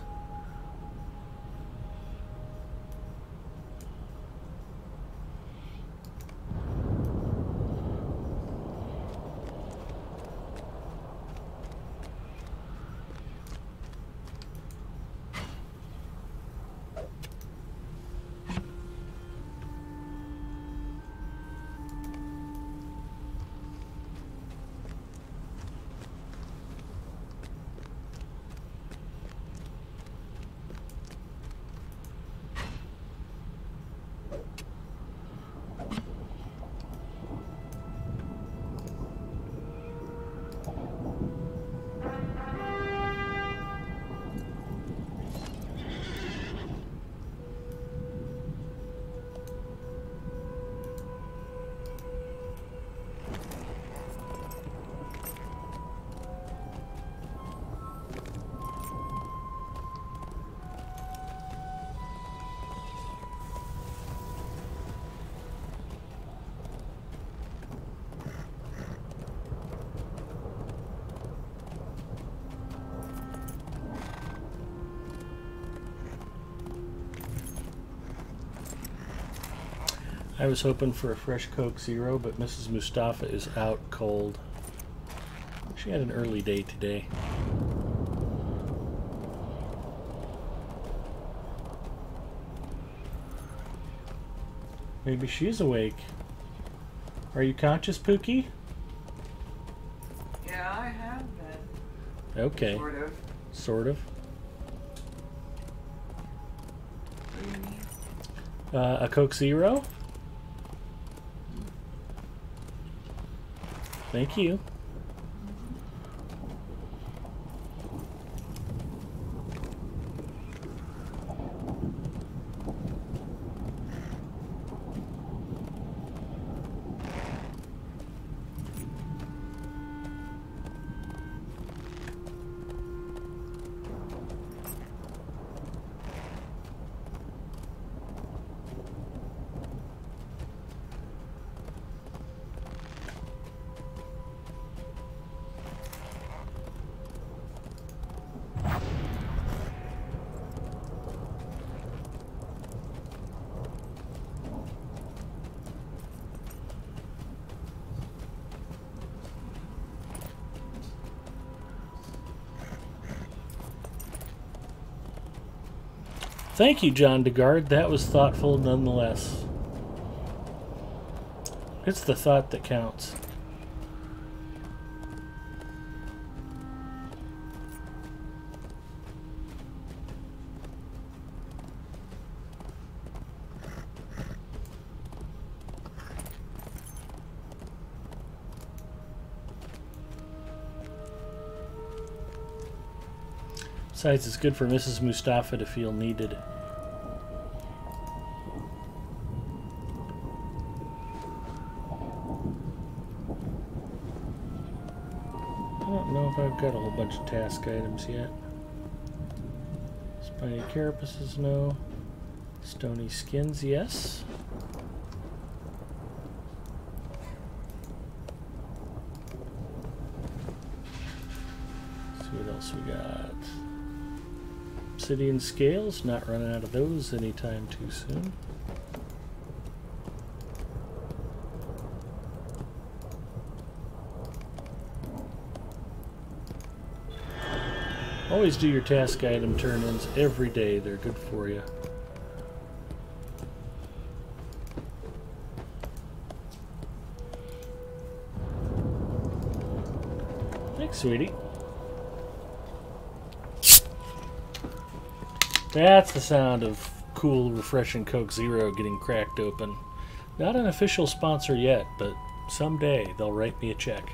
I was hoping for a fresh Coke Zero, but Mrs. Mustafa is out cold. She had an early day today. Maybe she's awake. Are you conscious, Pookie? Yeah, I have been. Okay. Sort of. Sort of. What do you mean? A Coke Zero? Thank you. Thank you, John DeGard. That was thoughtful nonetheless. It's the thought that counts. Besides, it's good for Mrs. Mustafa to feel needed. I don't know if I've got a whole bunch of task items yet. Spiny carapaces, no. Stony skins, yes. Let's see what else we got. Obsidian scales, not running out of those anytime too soon. Always do your task item turn-ins every day. They're good for you. Thanks, sweetie. That's the sound of cool, refreshing Coke Zero getting cracked open. Not an official sponsor yet, but someday they'll write me a check.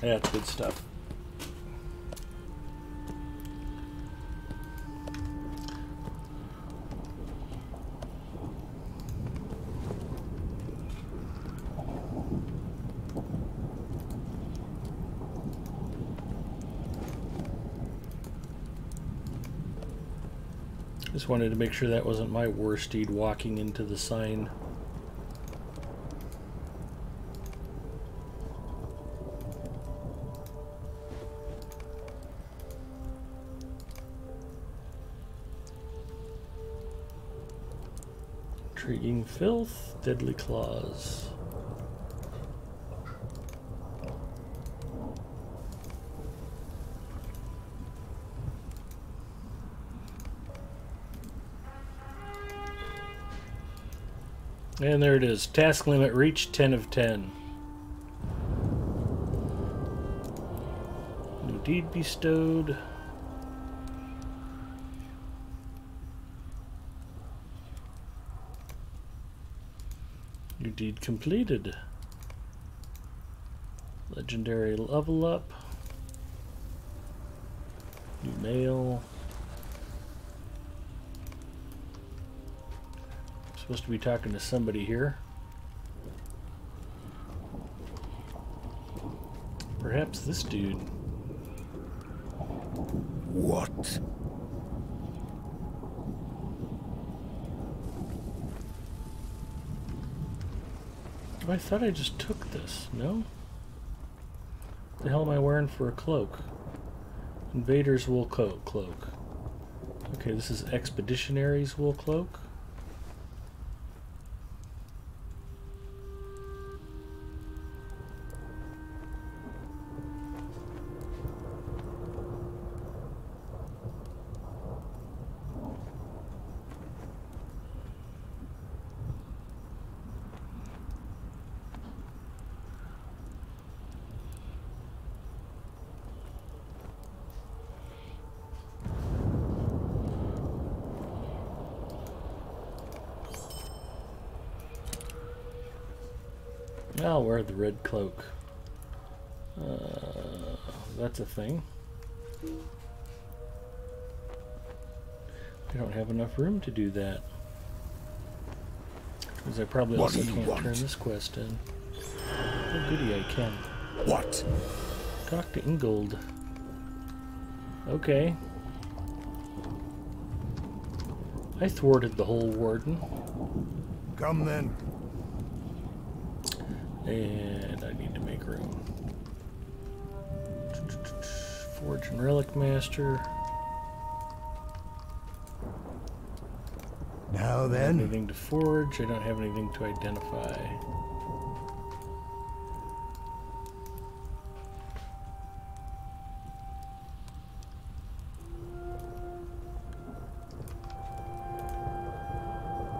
That's good stuff. Just wanted to make sure that wasn't my worsted walking into the sign. Intriguing filth, deadly claws. And there it is. Task limit reached, 10 of 10. New deed bestowed. New deed completed. Legendary level up. New mail. Supposed to be talking to somebody here. Perhaps this dude. What? Oh, I thought I just took this. No? What the hell am I wearing for a cloak? Invader's wool cloak. Okay, this is Expeditionary's wool cloak. I'll wear the red cloak. That's a thing. I don't have enough room to do that. Because I probably also can't turn this quest in. Oh goody, I can. What? Talk to Ingold. Okay. I thwarted the whole warden. Come then. And I need to make room. Forge and Relic Master. Now I don't have then. anything to forge. I don't have anything to identify.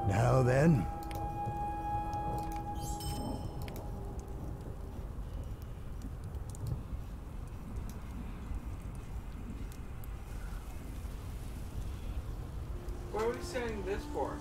Now then. What are we selling this for?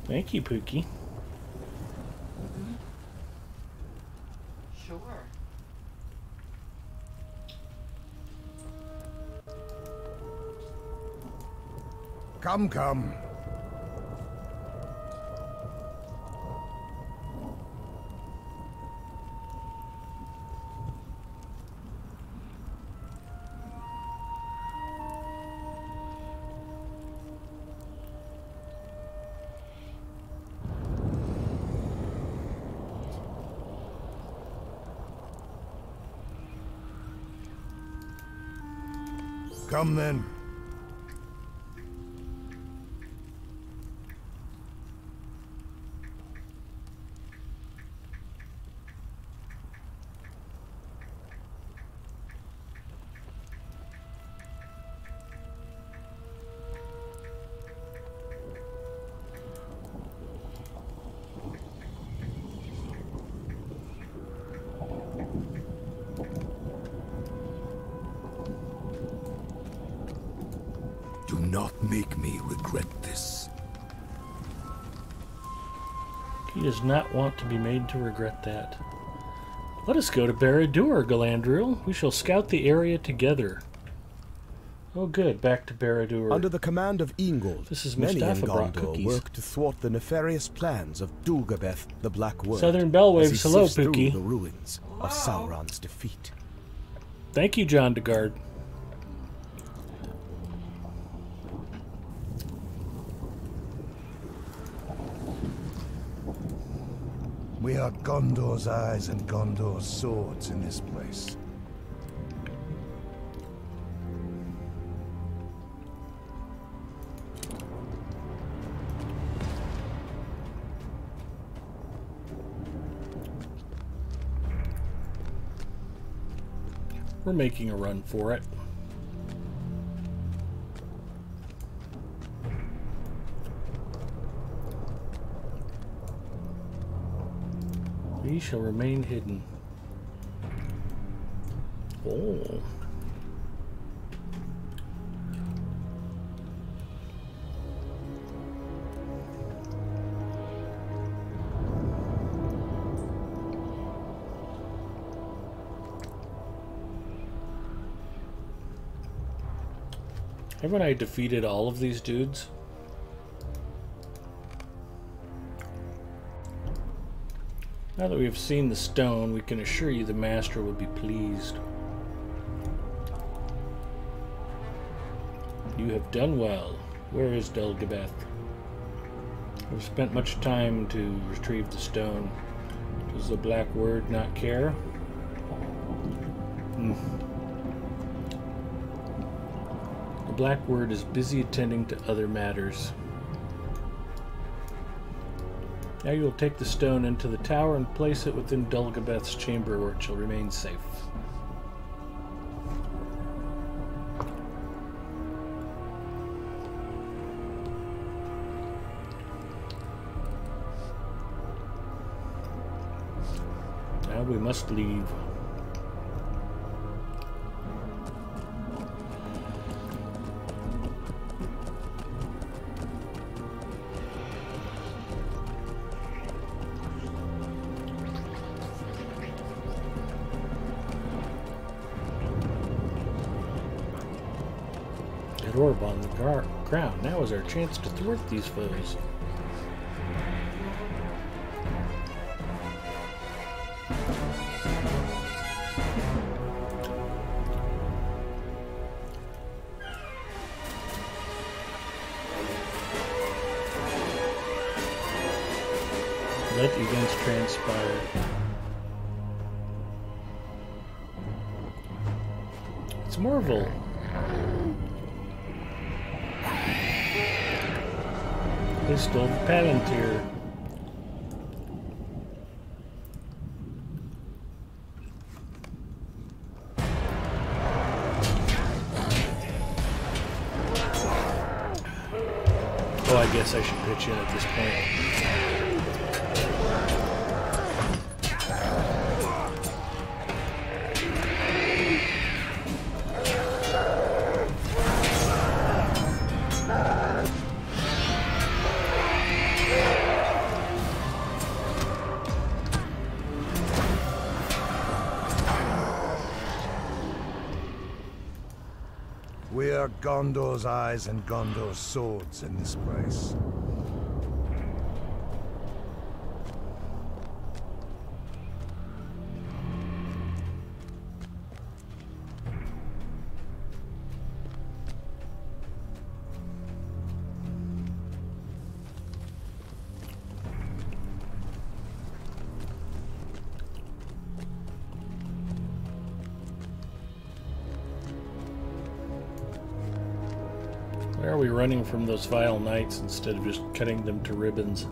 Thank you, Pookie. Sure. Come, come. Come then. Do not make me regret this. He does not want to be made to regret that. Let us go to Barad-dûr, Galadriel. We shall scout the area together. Oh good, back to Barad-dûr. Under the command of Ingold, This is many in Mustafa brought Gondor cookies. worked to thwart the nefarious plans of Dulgabeth the Black Word. Southern Bellwaves, as he hello, sifts through Pookie. the ruins of Sauron's defeat. Thank you, John DeGard. We are Gondor's eyes and Gondor's swords in this place. We're making a run for it. We shall remain hidden. Oh. Haven't I defeated all of these dudes? Now that we have seen the stone, we can assure you the master will be pleased. You have done well. Where is Dulgabeth? We've spent much time to retrieve the stone. Does the Black Word not care? The Black Word is busy attending to other matters. Now you will take the stone into the tower and place it within Dulgabeth's chamber where it shall remain safe. Now we must leave. Orb on the ground. Now is our chance to thwart these foes. Let events transpire. It's Marvel. They stole the Palantir. Oh, I guess I should pitch in at this point. are Gondor's eyes and Gondor's swords in this place. Why are we running from those vile knights instead of just cutting them to ribbons?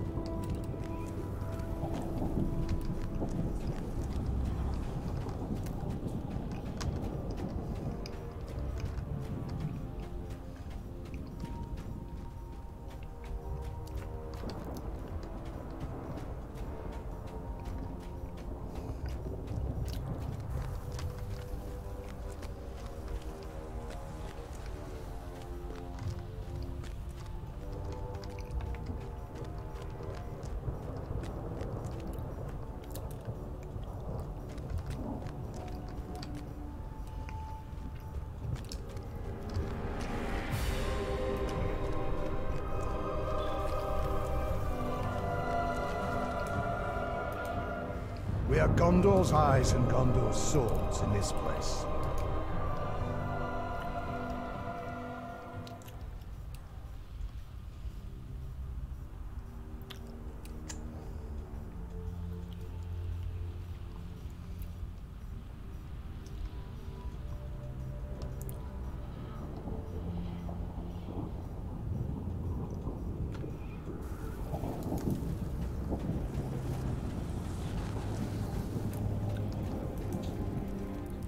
We are Gondor's eyes and Gondor's swords in this place.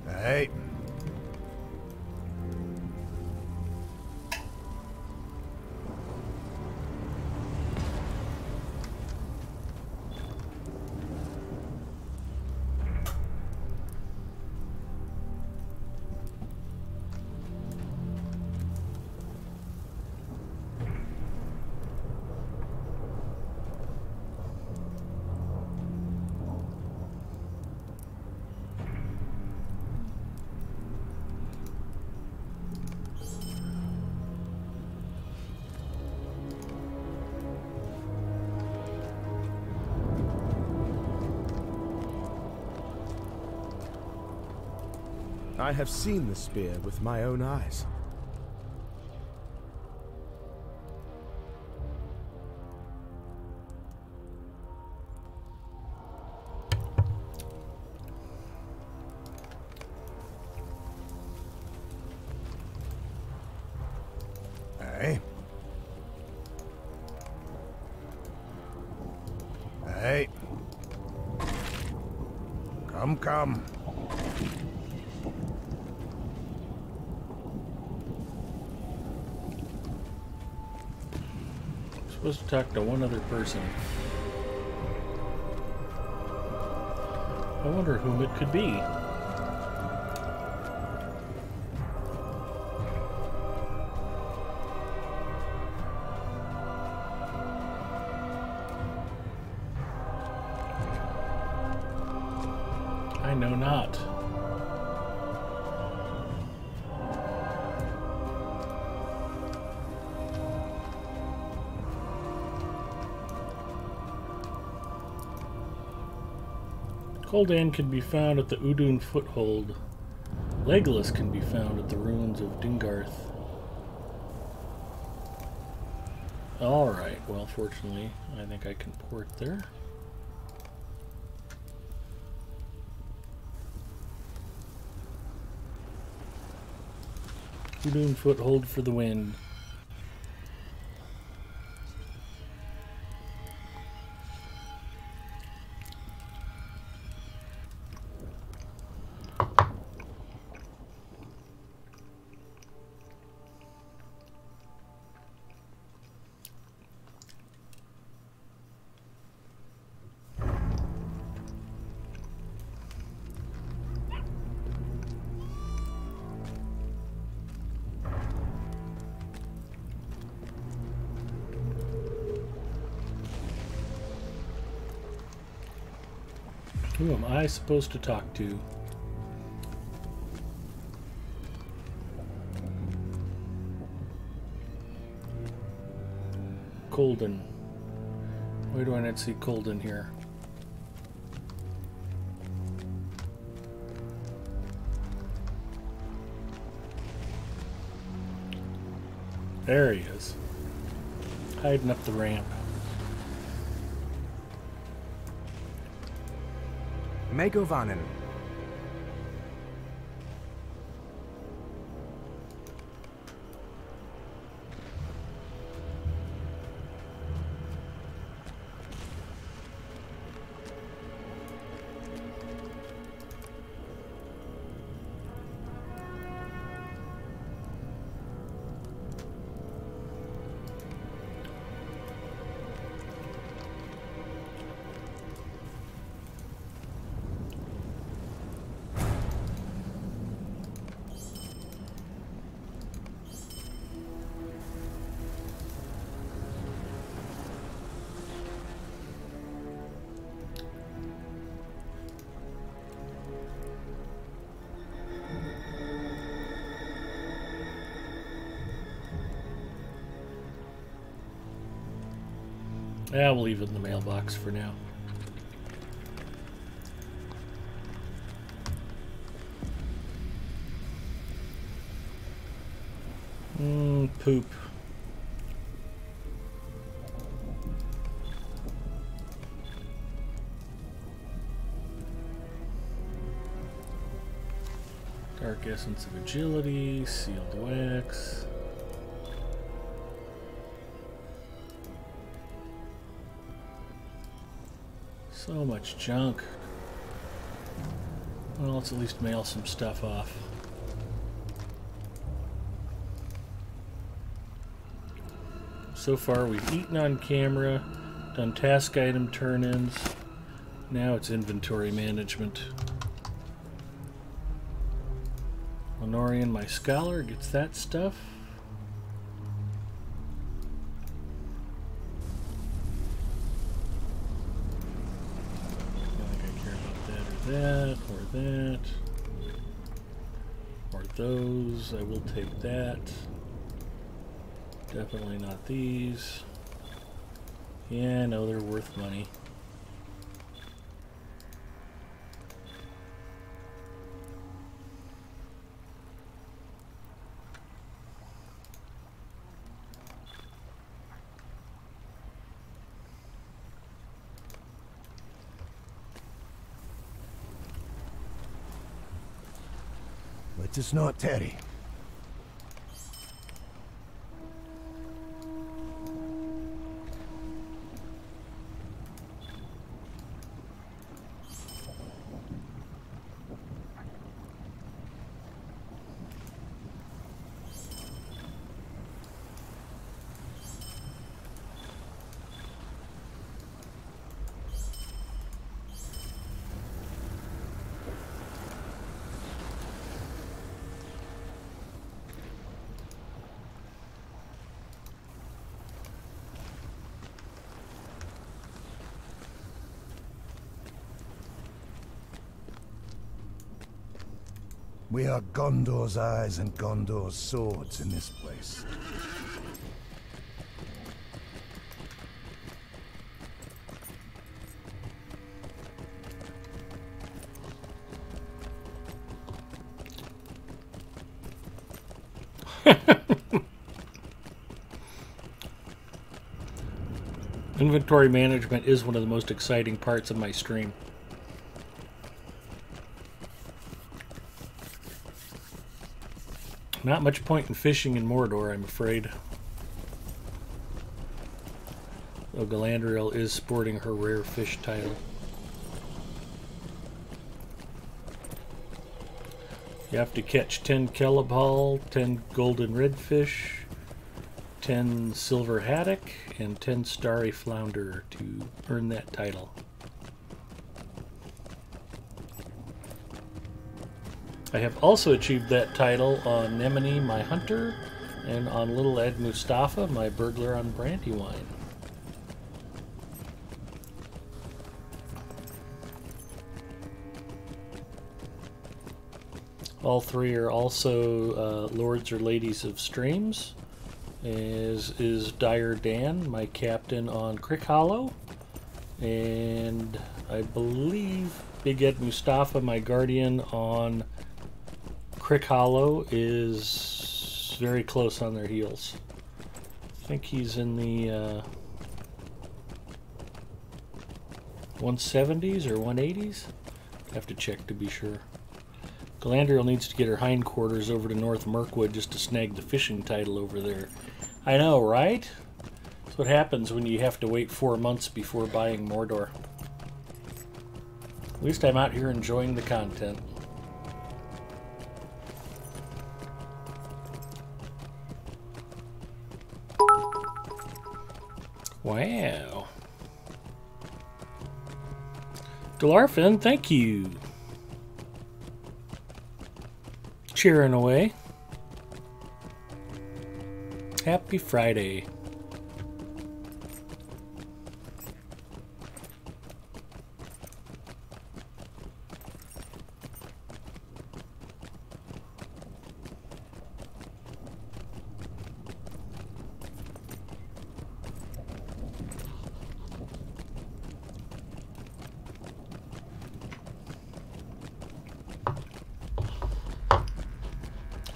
Hey. I have seen the spear with my own eyes. Hey. Hey. Come. Supposed to talk to one other person. I wonder whom it could be. I know not. Gul'dan can be found at the Udun foothold. Legolas can be found at the ruins of Dingarth. Alright, well, fortunately, I think I can port there. Udun foothold for the wind. Who am I supposed to talk to? Colden. Why do I not see Colden here? There he is. Hiding up the ramp. Megovanen. Yeah, we'll leave it in the mailbox for now. Poop. Dark Essence of Agility, Sealed Wax. So much junk. Well, let's at least mail some stuff off. So far we've eaten on camera, done task item turn-ins. Now it's inventory management. Lenorian, my scholar, gets that stuff. I don't think I care about that, or that, or those. I will take that. Definitely not these. Yeah, no, they're worth money. Let us not tarry. We are Gondor's eyes and Gondor's swords in this place. Inventory management is one of the most exciting parts of my stream. Not much point in fishing in Mordor, I'm afraid. Though Galadriel is sporting her rare fish title. You have to catch 10 Kelebhal, 10 golden redfish, 10 silver haddock, and 10 starry flounder to earn that title. I have also achieved that title on Nemini, my hunter, and on Little Ed Mustafa, my burglar on Brandywine. All three are also lords or ladies of streams, As is Dire Dan, my captain on Crick Hollow. And I believe Big Ed Mustafa, my guardian on Crick Hollow, is very close on their heels. I think he's in the 170s or 180s. Have to check to be sure. Galadriel needs to get her hindquarters over to North Mirkwood just to snag the fishing title over there. I know, right? That's what happens when you have to wait 4 months before buying Mordor. At least I'm out here enjoying the content. Wow. Galarfin, thank you. Cheering away. Happy Friday.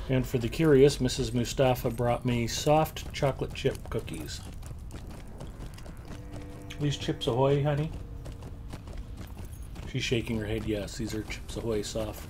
And for the curious, Mrs. Mustafa brought me soft chocolate chip cookies. These Chips Ahoy, honey? She's shaking her head yes. These are Chips Ahoy soft.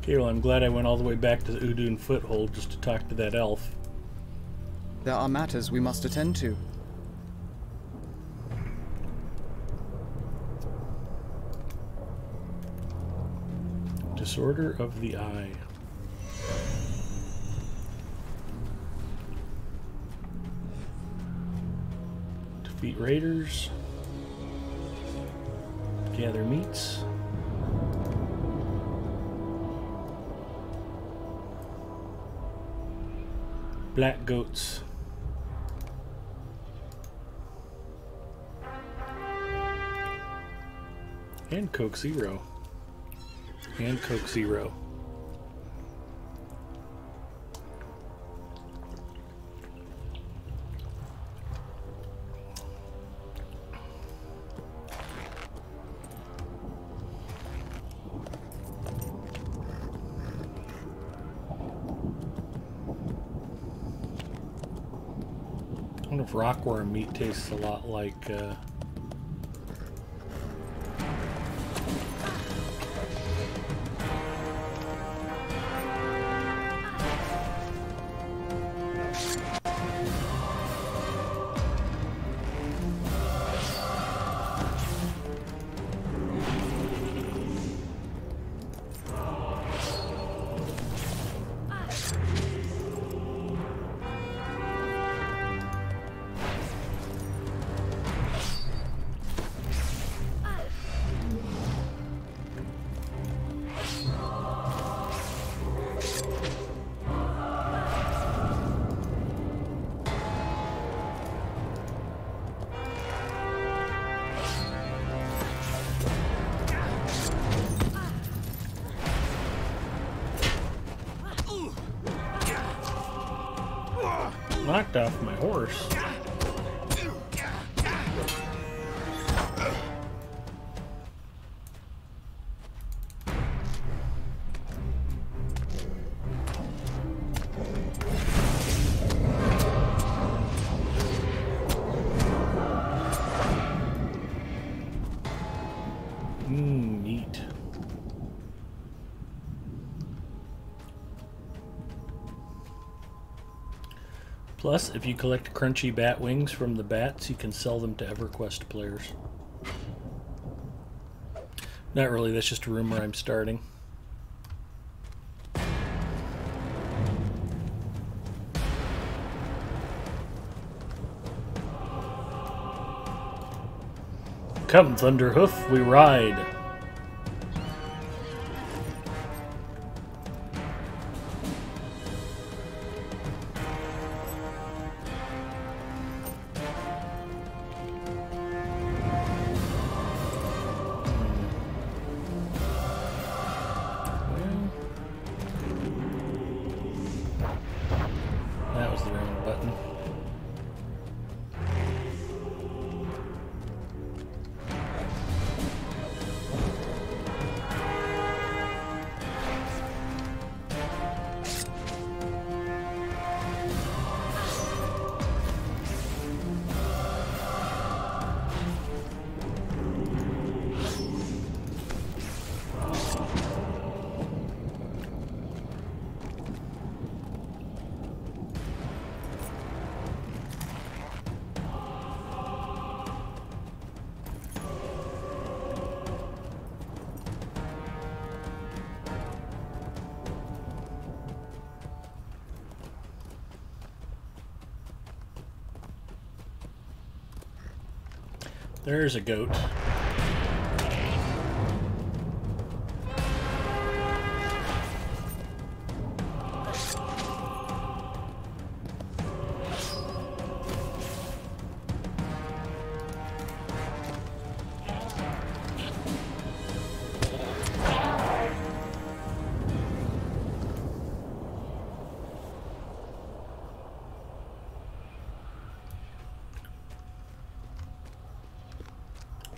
Okay, well, I'm glad I went all the way back to the Udun foothold just to talk to that elf. There are matters we must attend to. Disorder of the Eye. Defeat raiders. Gather meats. Black goats. And Coke Zero. And Coke Zero. I wonder if rockworm meat tastes a lot like knocked off my horse. Neat. Plus, if you collect crunchy bat wings from the bats, you can sell them to EverQuest players. Not really, that's just a rumor I'm starting. Come, Thunderhoof, we ride. That was the wrong button. There's a goat.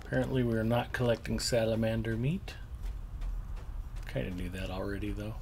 Apparently we're not collecting salamander meat. Kind of knew that already, though.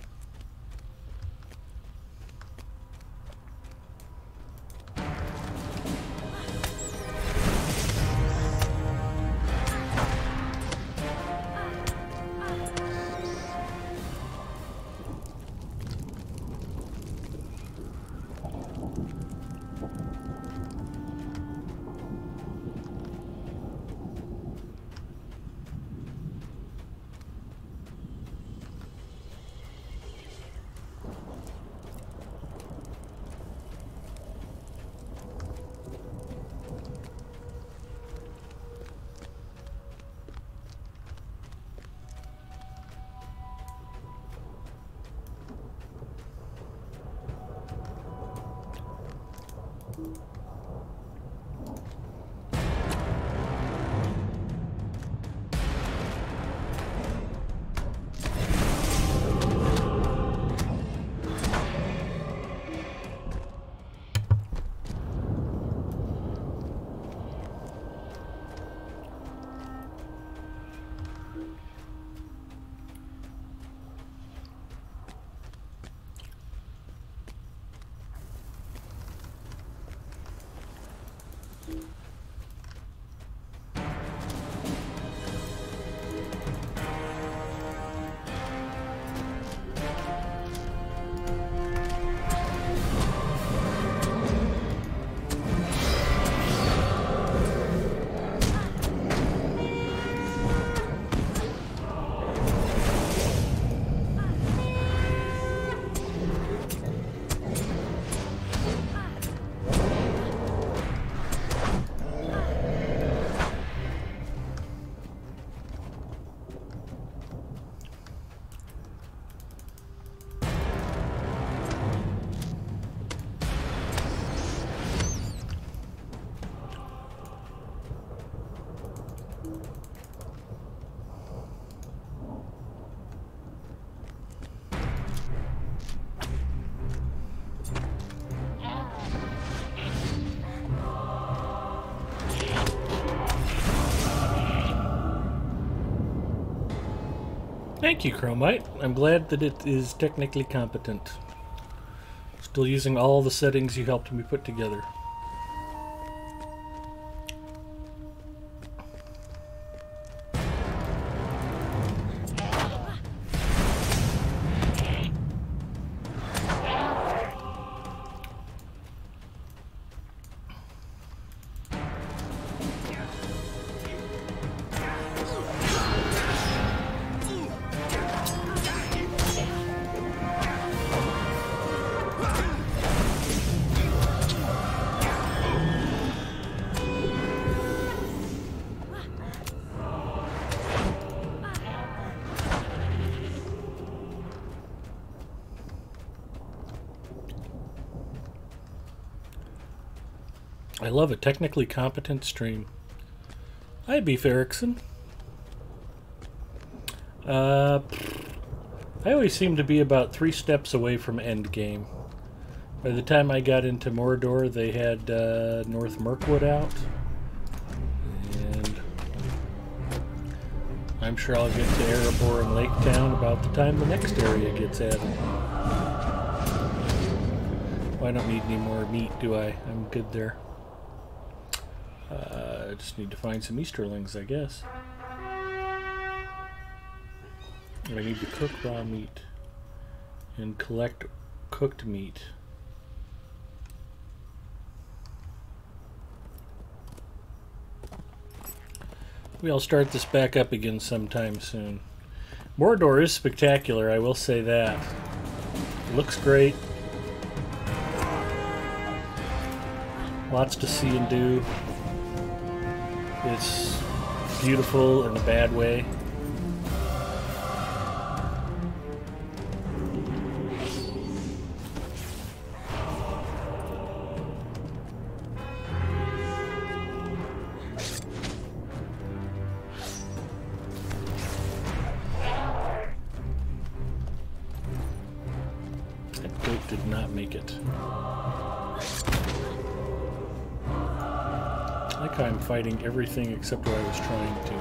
Thank you, Chromite. I'm glad that it is technically competent. Still using all the settings you helped me put together. I love a technically competent stream. Hi, Beef Erickson. I always seem to be about 3 steps away from endgame. By the time I got into Mordor, they had North Mirkwood out. And I'm sure I'll get to Erebor and Lake Town about the time the next area gets added. Well, I don't need any more meat, do I? I'm good there. I just need to find some Easterlings, I guess. I need to cook raw meat and collect cooked meat. We'll start this back up again sometime soon. Mordor is spectacular, I will say that. Looks great. Lots to see and do. It's beautiful in a bad way. That goat did not make it. I like how I'm fighting everything except where I was trying to.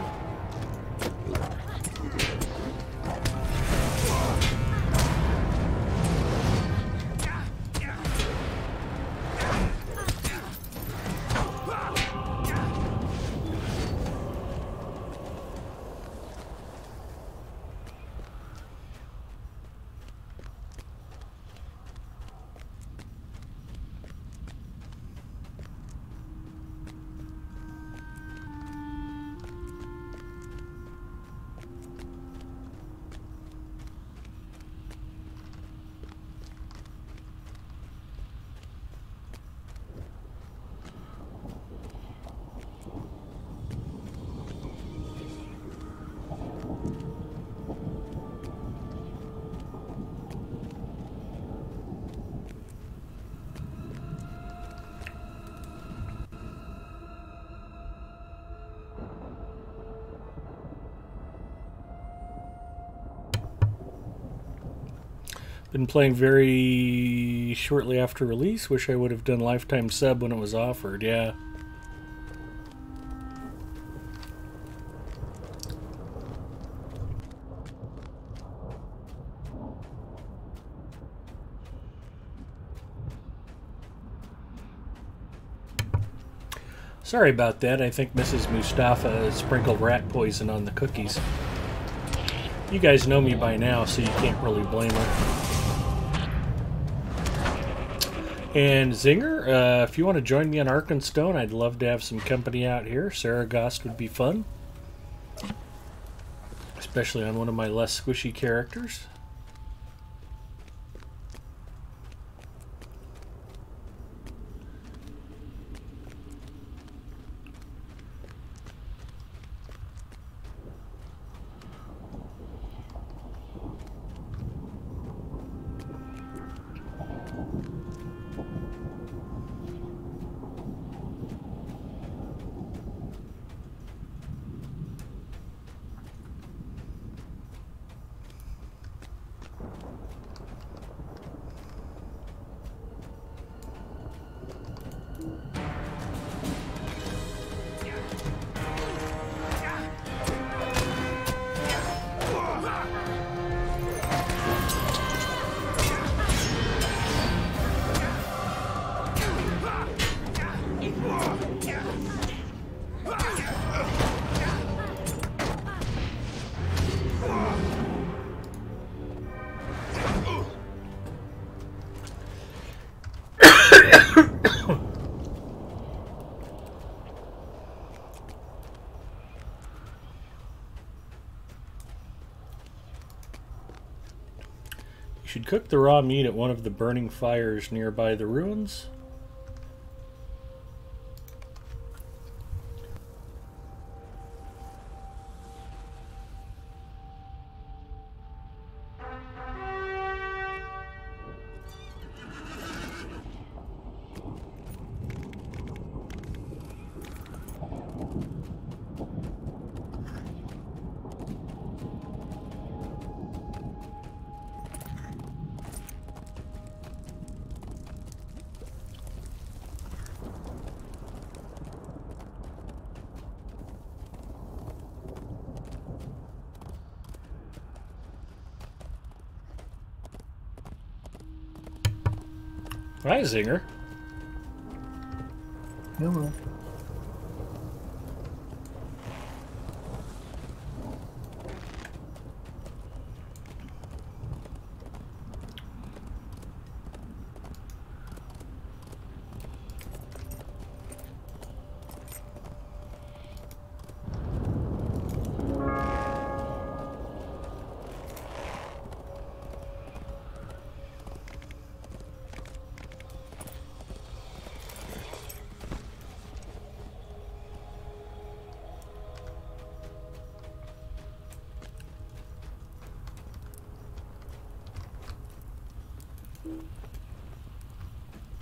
Been playing very shortly after release. Wish I would have done lifetime sub when it was offered. Yeah. Sorry about that. I think Mrs. Mustafa sprinkled rat poison on the cookies. You guys know me by now, so you can't really blame her. And Zinger, if you want to join me on Arkenstone, I'd love to have some company out here. Saragost would be fun. Especially on one of my less squishy characters. You should cook the raw meat at one of the burning fires nearby the ruins. Hi, Zinger. Hello.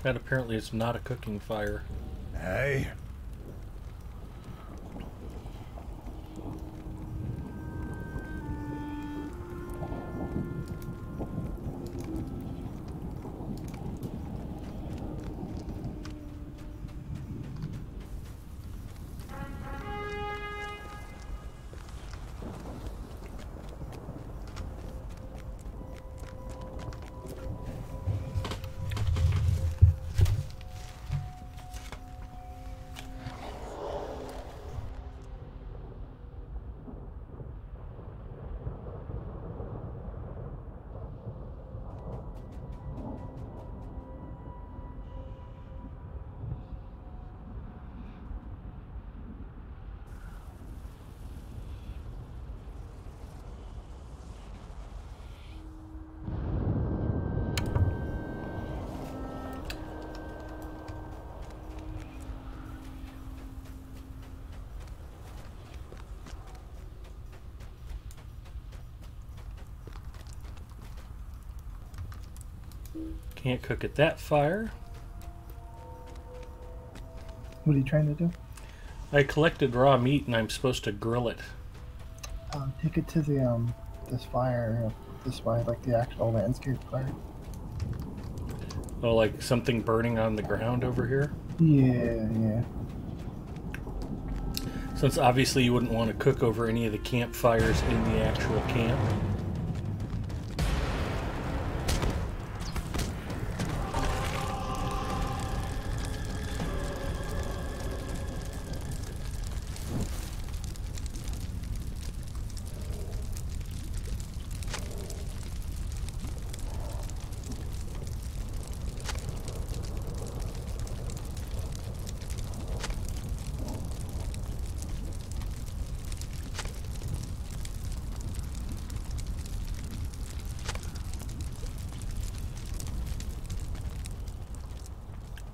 That apparently is not a cooking fire. Aye. Can't cook at that fire. What are you trying to do? I collected raw meat and I'm supposed to grill it. Take it to the this fire, this way, like the actual landscape fire. Oh, like something burning on the ground over here? Yeah, yeah. Since obviously you wouldn't want to cook over any of the campfires in the actual camp.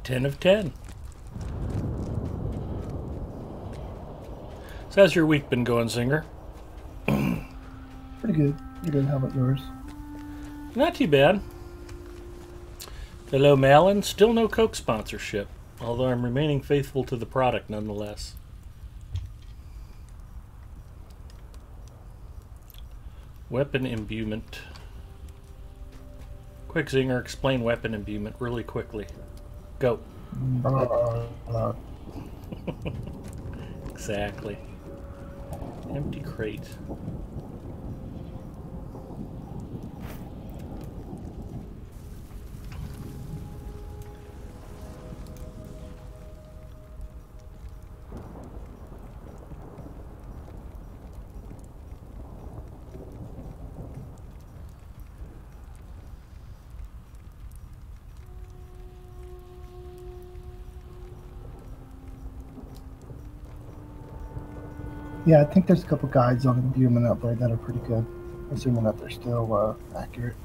Ten of 10. So how's your week been going, Zinger? Pretty good. Pretty good. How about yours? Not too bad. Hello, Malin. Still no Coke sponsorship, although I'm remaining faithful to the product nonetheless. Weapon imbuement. Quick, Zinger, explain weapon imbuement really quickly. Go. Exactly. Empty crate. Yeah, I think there's a couple guides on imbuement out there that are pretty good, assuming that they're still accurate.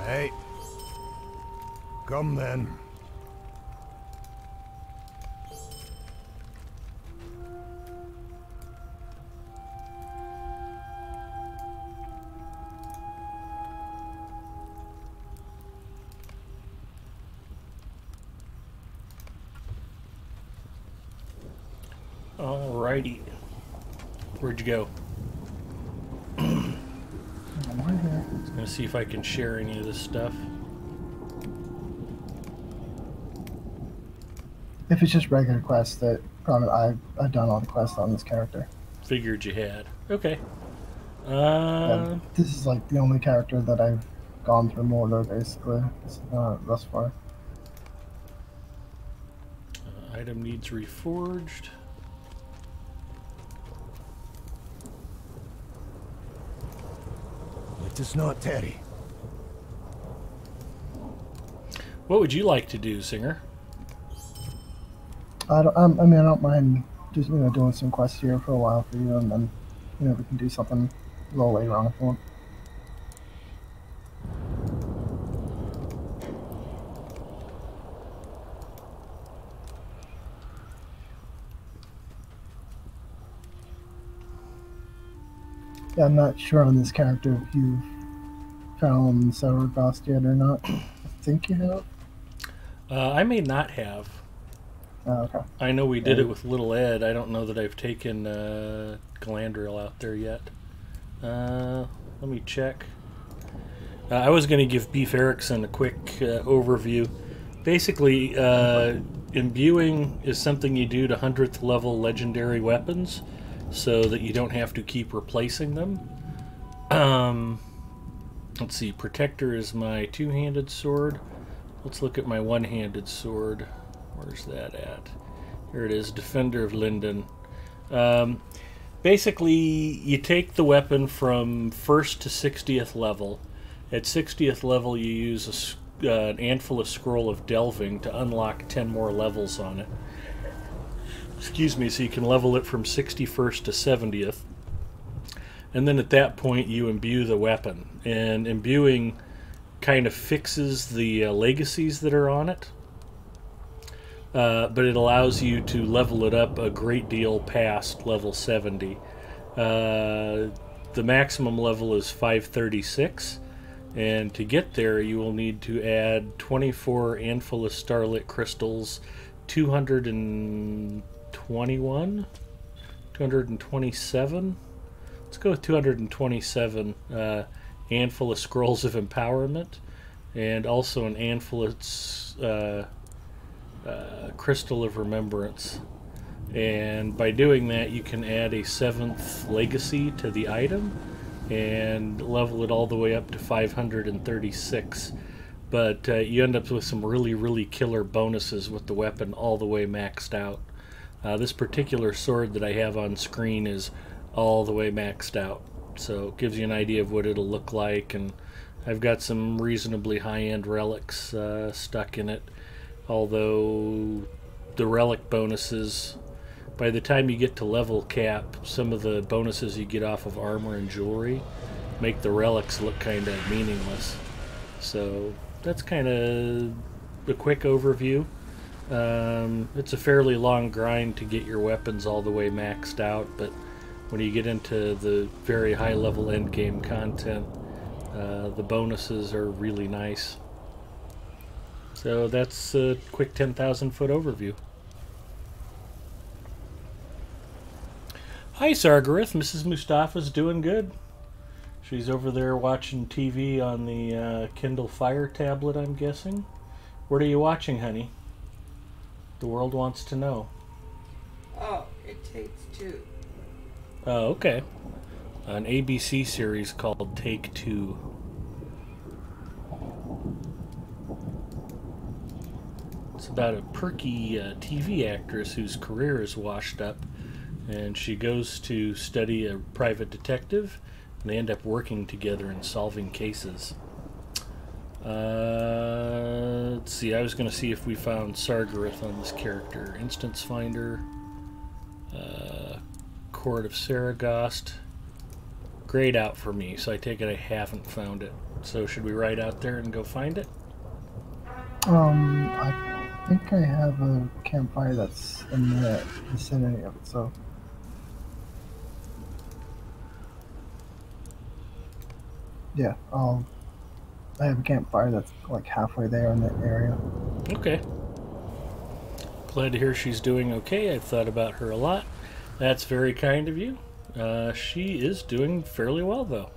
Hey. Come then. Alrighty. Where'd you go? I'm right here. I'm gonna see if I can share any of this stuff. If it's just regular quests, that probably I've done all the quests on this character. Figured you had. Okay. This is like the only character that I've gone through Mordor, basically, thus far. Item needs reforged. It is not Terry. What would you like to do, Singer? I mean, I don't mind just doing some quests here for a while for you, and then we can do something a little later on if you want. Yeah, I'm not sure on this character if you've found Sauergast yet or not. I think you have. I may not have. Oh, okay. I know we did it with Little Ed. I don't know that I've taken Galandriel out there yet. Let me check. I was going to give Beef Erickson a quick overview. Basically, imbuing is something you do to 100th level legendary weapons so that you don't have to keep replacing them. Let's see, Protector is my two-handed sword. Let's look at my one-handed sword. Where's that at? Here it is, Defender of Linden. Basically, you take the weapon from 1st to 60th level. At 60th level, you use an Handful of Scroll of Delving to unlock 10 more levels on it. Excuse me, so you can level it from 61st to 70th. And then at that point, you imbue the weapon. And imbuing kind of fixes the legacies that are on it. But it allows you to level it up a great deal past level 70. The maximum level is 536, and to get there you will need to add 24 Handful of Starlit Crystals, 221? 227? Let's go with 227 Handful of Scrolls of Empowerment, and also an Handful of Crystal of Remembrance. And by doing that, you can add a 7th legacy to the item and level it all the way up to 536. But you end up with some really, really killer bonuses with the weapon all the way maxed out. This particular sword that I have on screen is all the way maxed out, so it gives you an idea of what it'll look like. And I've got some reasonably high-end relics stuck in it, although the relic bonuses, by the time you get to level cap, some of the bonuses you get off of armor and jewelry make the relics look kind of meaningless. So that's kind of a quick overview. It's a fairly long grind to get your weapons all the way maxed out, but when you get into the very high level endgame content, the bonuses are really nice. So that's a quick 10,000 foot overview. Hi Sargareth, Mrs. Mustafa's doing good. She's over there watching TV on the Kindle Fire tablet, I'm guessing. What are you watching, honey? The world wants to know. Oh, It Takes Two. Oh, okay. An ABC series called Take Two. It's about a perky TV actress whose career is washed up, and she goes to study a private detective, and they end up working together and solving cases. Let's see, I was going to see if we found Sargareth on this character. Instance Finder, Court of Saragast. Grayed out for me, so I take it I haven't found it. So should we ride out there and go find it? I think I have a campfire that's in the vicinity of it, so. Yeah, I have a campfire that's like halfway there in that area. Okay. Glad to hear she's doing okay. I've thought about her a lot. That's very kind of you. She is doing fairly well, though.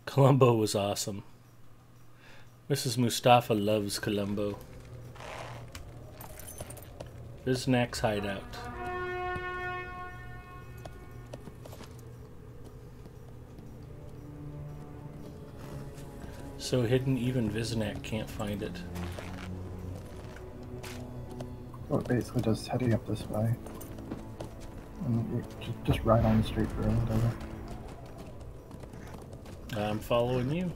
Columbo was awesome. Mrs. Mustafa loves Colombo. Viznak's hideout. So hidden even Viznak can't find it. We're basically just heading up this way. And we just ride on the straight road over. I'm following you.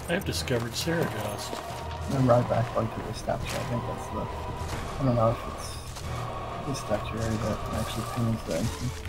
I've discovered Saragost. And ride back like to the statue. I think that's the. I don't know if it's the statuary that actually pins the instance.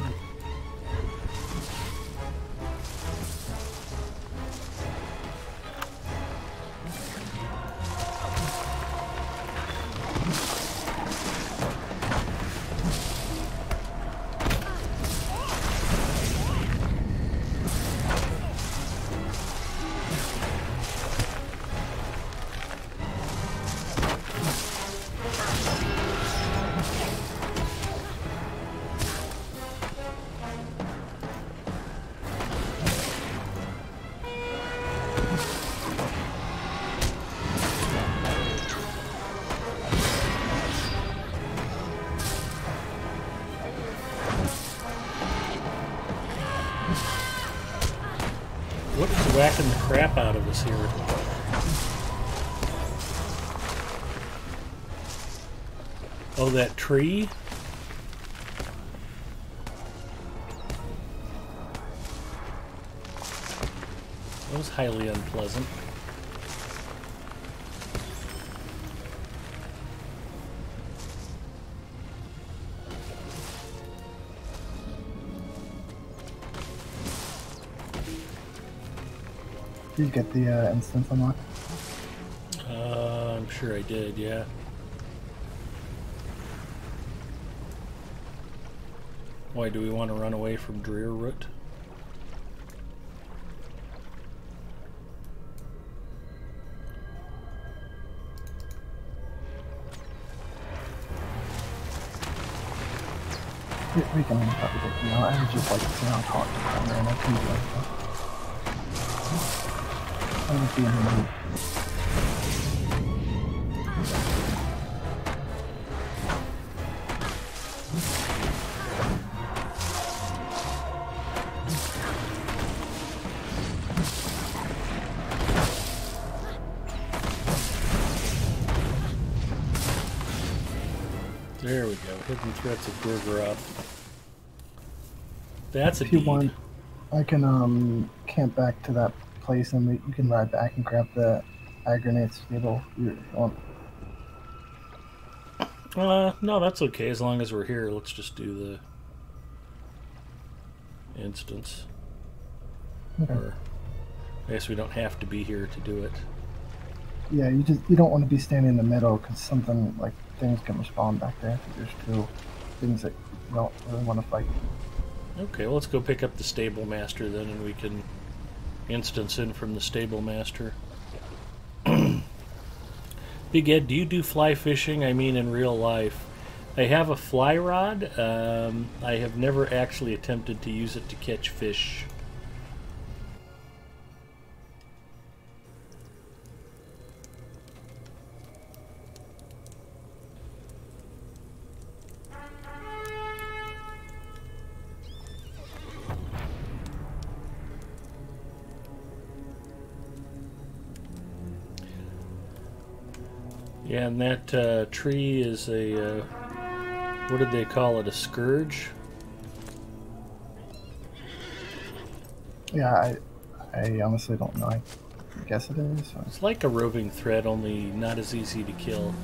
What is whacking the crap out of us here? Oh, that tree? That was highly unpleasant. Did you get the instance unlocked? I'm sure I did, yeah. Why do we want to run away from Drearroot? We can probably get, you know, I would just like to see how talk to them, and I can do like that. I would be in the mood. There we go. Hidden threats of Gorgoroth. That's a If you deed. want, I can camp back to that place and you can ride back and grab the Agronate stable if you want. No, that's okay. As long as we're here, let's just do the instance. Okay. Or I guess we don't have to be here to do it. Yeah, you don't want to be standing in the middle because something like things can respawn back there. There's two things that you don't really want to fight. Okay, well, let's go pick up the stable master then, and we can instance in from the stable master. Big Ed, do you do fly fishing? I mean, in real life. I have a fly rod. I have never actually attempted to use it to catch fish. Yeah, and that tree is a, what did they call it, a scourge? Yeah, I honestly don't know. I guess it is. Or... It's like a roving thread, only not as easy to kill.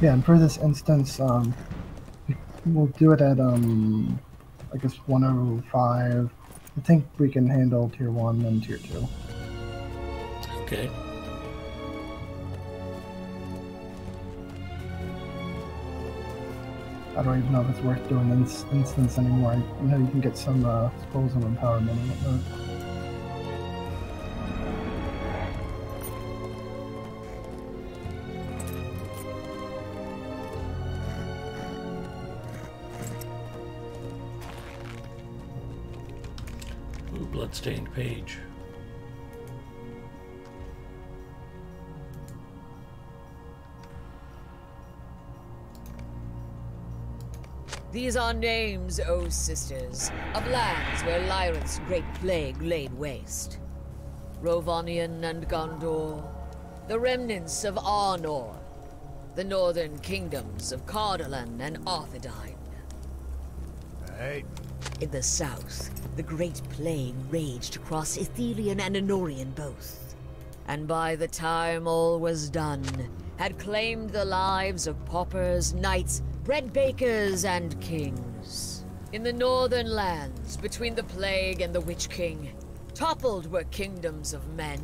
Yeah, and for this instance, we'll do it at, I guess 105. I think we can handle tier 1 and tier 2. Okay. I don't even know if it's worth doing this instance anymore. You know, you can get some scrolls of empowerment and whatnot. Bloodstained page. These are names, O sisters, of lands where Lyrith's great plague laid waste. Rovanion and Gondor, the remnants of Arnor, the northern kingdoms of Cardolan and Arthedain. Right. In the south, the Great Plague raged across Ithilien and Anorian both, and by the time all was done, had claimed the lives of paupers, knights, bread bakers, and kings. In the northern lands, between the Plague and the Witch King, toppled were kingdoms of men,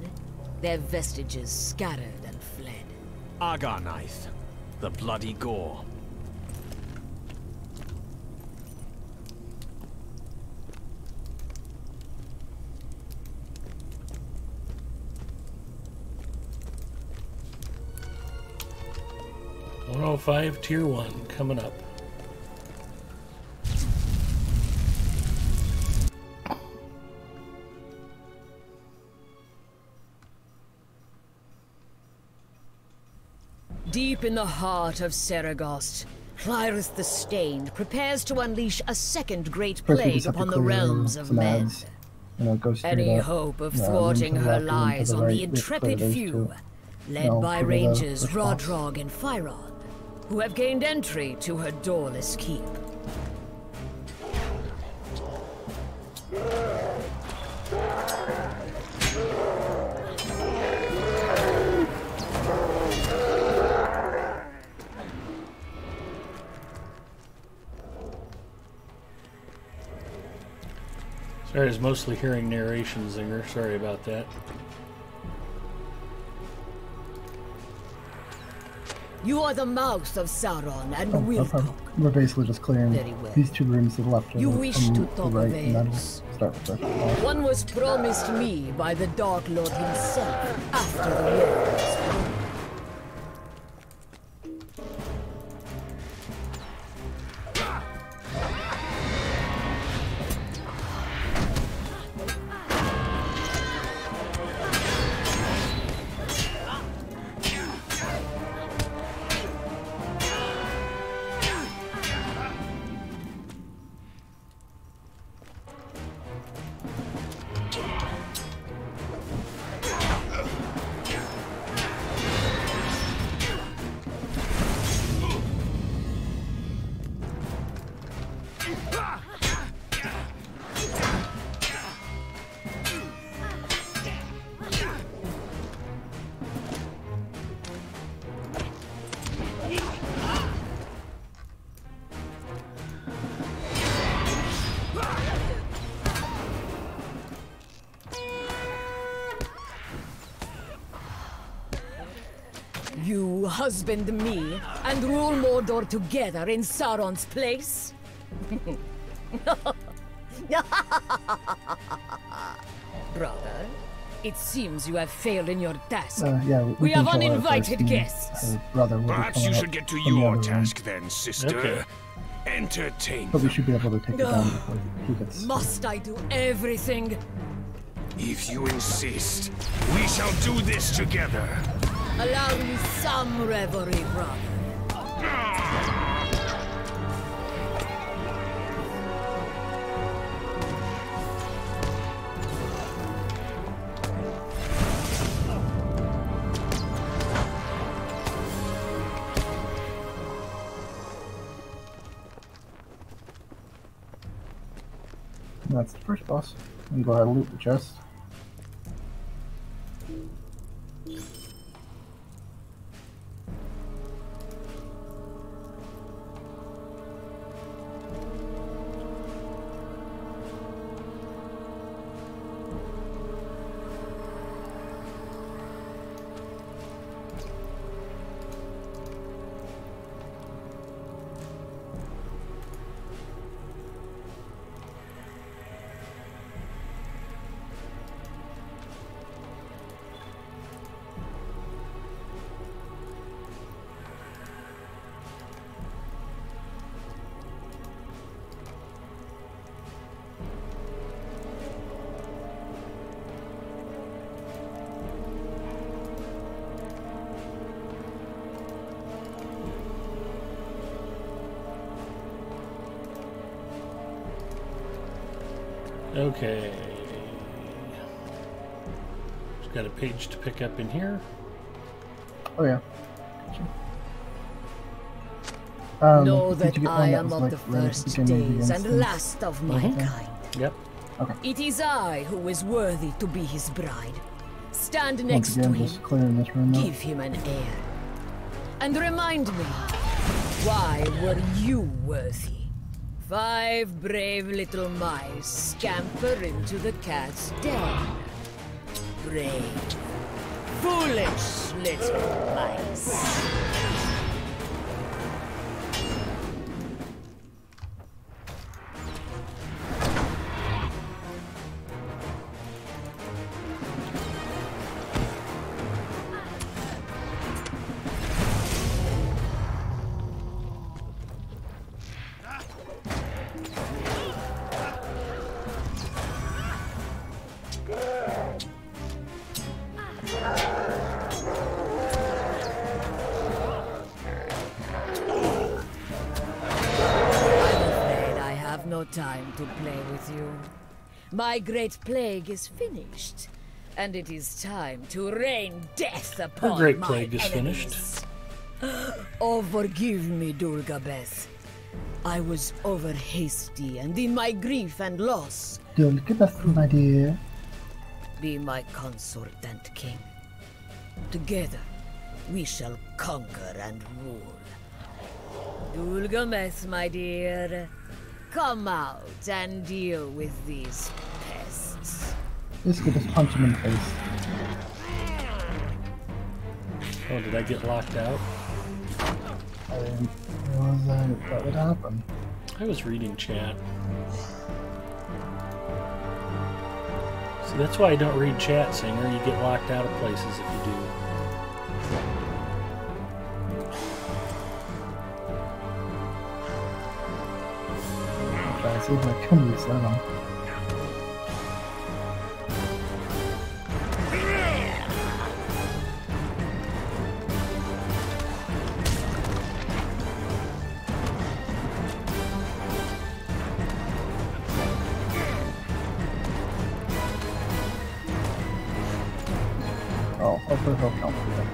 their vestiges scattered and fled. Agarnaith, the bloody gore. .105 Tier 1 coming up. Deep in the heart of Saragost, Lyrith the Stained prepares to unleash a second great plague upon the realms of men. You know, go Any up, hope of yeah, thwarting into the her left and lies into on the the right, intrepid those few, two, led you know, by give it a Rangers response. Rodrog and Fyron, who have gained entry to her doorless keep. Sorry, I was mostly hearing narration, Zinger. Sorry about that. You are the mouth of Sauron and Oh, Wilcock. we're basically just clearing Very well. these two rooms to the left You and wish from to the talk right, of and then we'll heirs. start with the One was promised me by the Dark Lord himself after the war was won. You husband me and rule Mordor together in Sauron's place? Brother, It seems you have failed in your task. Yeah, We can have kill her uninvited first, guests. her brother will be Perhaps coming you up should get to from the your other room. task then, sister. Okay. Entertain But we them. should be able to take it down before he gets... Must I do everything? If you insist, we shall do this together. Allow me some reverie, brother. That's the first boss. And go ahead and loot the chest. Okay. Just got a page to pick up in here. Oh yeah. Know did you that get I one am was, of like, the right at first beginning of the days and instance? last of my kind. Yep. It is I who is worthy to be his bride. Stand Once next to again, him, just clearing this room out. give him an heir, and remind me, why were you worthy? 5 brave little mice scamper into the cat's den. Brave, foolish little mice. No time to play with you. My great plague is finished, and it is time to rain death upon Her great my plague is enemies. finished. Oh, forgive me, Durga Beth. I was over hasty, and in my grief and loss, Durga Beth, my dear. be my consort and king. Together, we shall conquer and rule. Durga Beth, my dear. Come out and deal with these pests. Basically, just punch him in the face. Oh, did I get locked out? I didn't realize that would happen. I was reading chat. See, that's why I don't read chat, Singer. You get locked out of places if you do. I see if I can reset them. Oh, hopefully he'll come with it.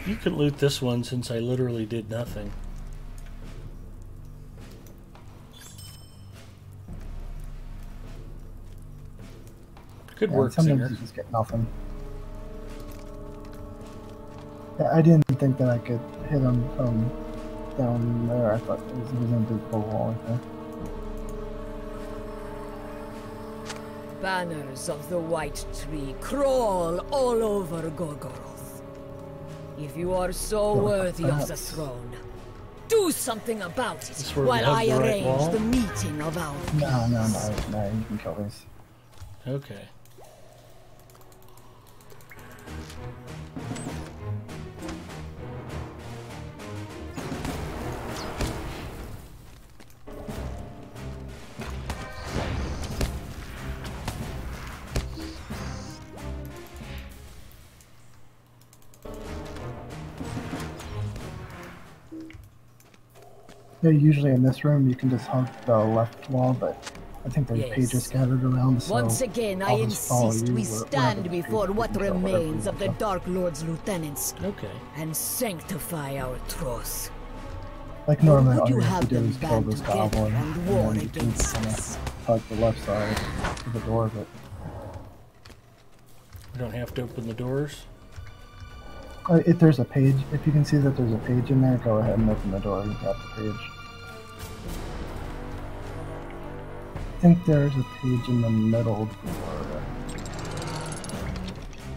You can loot this one since I literally did nothing. Good work, sometimes Singer. you just get nothing. Yeah, I didn't think that I could hit him from down there. I thought it was an invisible wall right there. Banners of the White Tree crawl all over Gorgoroth. If you are so worthy of the throne, do something about it while I arrange the meeting of our people. No, you can kill these. Okay. Yeah, usually in this room you can just hug the left wall, but I think there's pages scattered around, so once again, I insist we stand before what remains of the Dark Lord's lieutenants. Okay. And sanctify our troth. Like normally, all you you have to do them is kill band this together goblin, and war then you can against kind us? of hug the left side of the door, but We don't have to open the doors. if there's a page, if you can see that there's a page in there, go ahead and open the door and grab the page. I think there's a page in the middle door.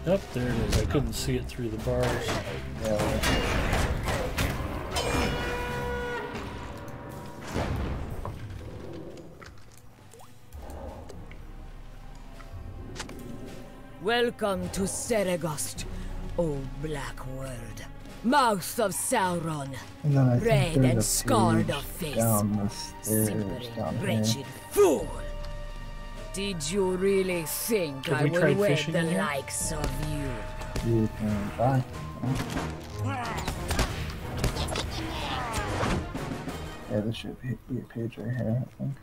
Yep, there it is. I couldn't see it through the bars. Yeah. Welcome to Seregost, O Black World, mouth of Sauron, And then I think red there's and a scarred page of face, down the stairs simpering, down here. wretched fool. Did you really think Have I we would tried wed fishing the yet? likes of you? You can try. Yeah, there should be a page right here, I think.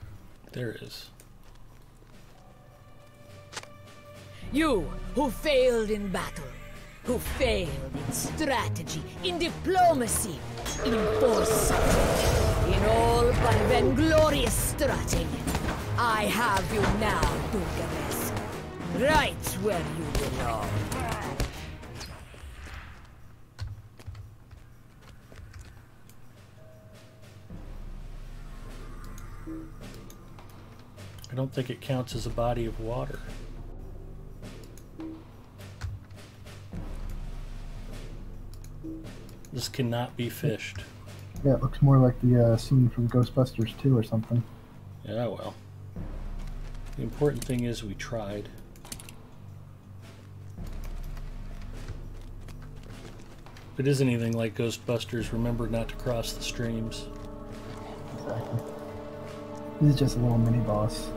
There it is. You, who failed in battle, who failed in strategy, in diplomacy, in foresight, in all but vainglorious strutting. I have you now, Dulgares, right where you belong. I don't think it counts as a body of water. This cannot be fished. Yeah, it looks more like the scene from Ghostbusters 2 or something. Yeah, well. The important thing is we tried. If it is anything like Ghostbusters, remember not to cross the streams. Exactly. This is just a little mini boss.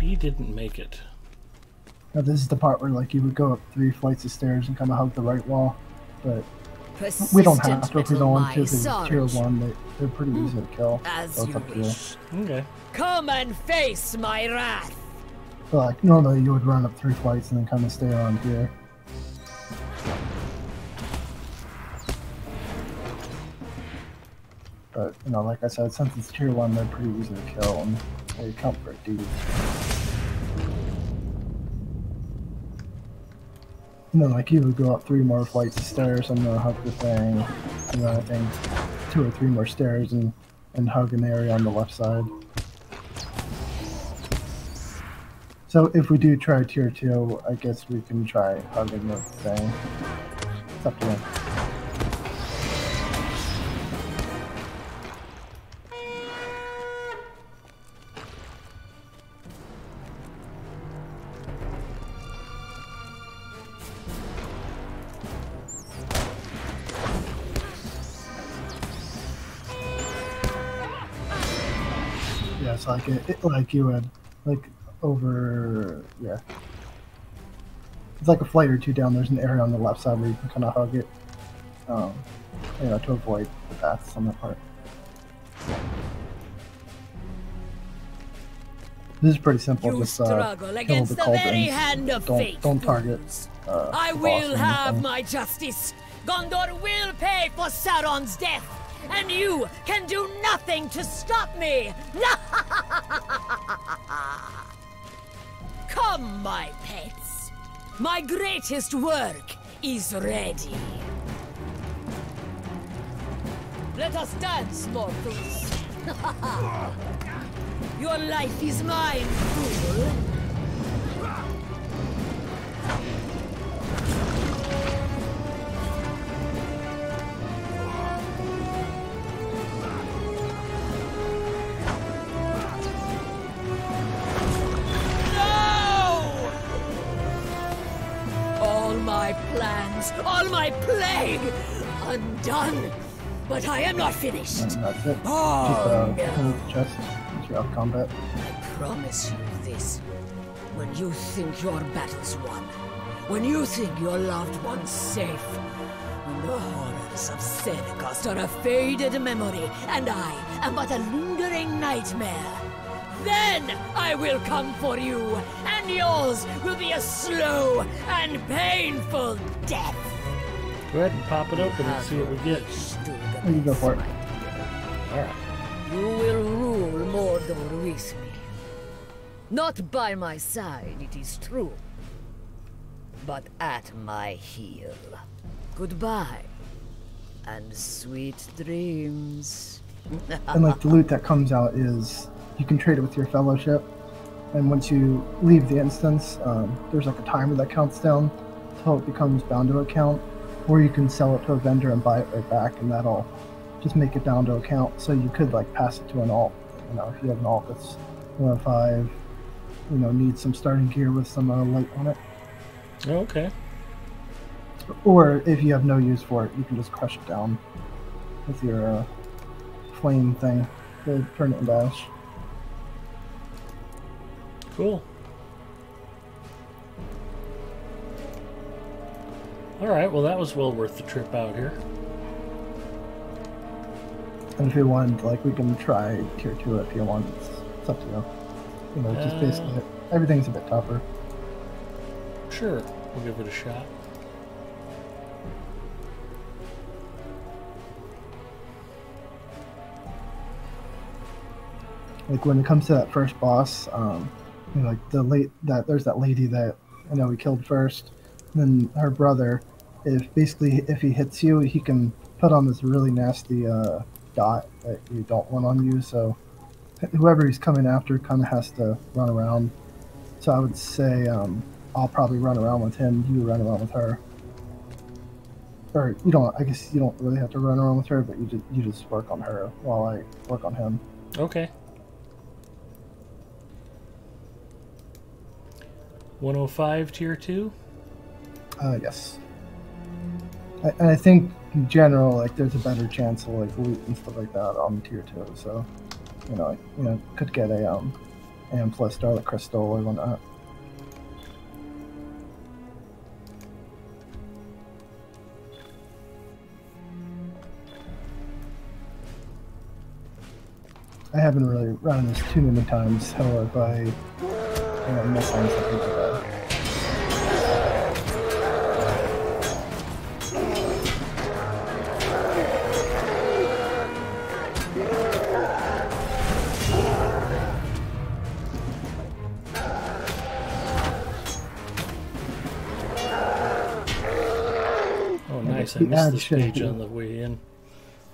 He didn't make it. Now this is the part where like you would go up 3 flights of stairs and kind of hug the right wall, but we don't have to if we don't want to, because it's tier 1, they're pretty easy to kill. So it's up to you. Okay. Come and face my wrath. But like normally you would run up 3 flights and then kind of stay around here. But you know, like I said, since it's tier 1, they're pretty easy to kill and they count for dudes. And then like you would go up 3 more flights of stairs and then hug the thing, and then I think 2 or 3 more stairs and hug an area on the left side. So if we do try tier 2, I guess we can try hugging the thing. It's up to you. Yeah, it's like like you would, like over, yeah. It's like a flight or 2 down. There's an area on the left side where you can kind of hug it, you know, to avoid the paths on that part. This is pretty simple. You just struggle kill against the the very hand of fate. Don't target. I the boss will or have anything. my justice. Gondor will pay for Sauron's death, and you can do nothing to stop me. Come, my pets. My greatest work is ready. Let us dance, mortals. Your life is mine, fool. All my plague undone, but I am not finished. And that's it. Oh, Just you're out of combat. I promise you this. When you think your battle's won, when you think your loved one's safe, when the horrors of Seneca are a faded memory, and I am but a lingering nightmare, then I will come for you, and yours will be a slow and painful death. Go ahead and pop it open and see what we get. You go for it. Alright. You will rule Mordor with me. Not by my side, it is true, but at my heel. Goodbye, and sweet dreams. And like the loot that comes out is you can trade it with your fellowship, and once you leave the instance, there's like a timer that counts down until it becomes bound to account, or you can sell it to a vendor and buy it right back, and that'll just make it down to account. So you could like pass it to an alt. You know, if you have an alt that's 105, you know, needs some starting gear with some light on it. Okay. Or if you have no use for it, you can just crush it down with your flame thing to turn it into ash. Cool. Alright, well that was well worth the trip out here. And if you want, like, we can try tier 2 if you want. It's up to you. You know, just basically, everything's a bit tougher. Sure, we'll give it a shot. Like, when it comes to that first boss, you know, like, there's that lady that, you know, we killed first. Then her brother, if he hits you, he can put on this really nasty dot that you don't want on you. So whoever he's coming after kind of has to run around. So I would say I'll probably run around with him. You run around with her. Or you don't. I guess you don't really have to run around with her, but you just work on her while I work on him. Okay. 105 tier 2? Yes. And I think in general, like, there's a better chance of like loot and stuff like that on tier 2. So, you know, could get a Amethyst, Starlight Crystal, or whatnot. I haven't really run this too many times. However, I miss on something like that. Oh, nice. I missed this page on the way in.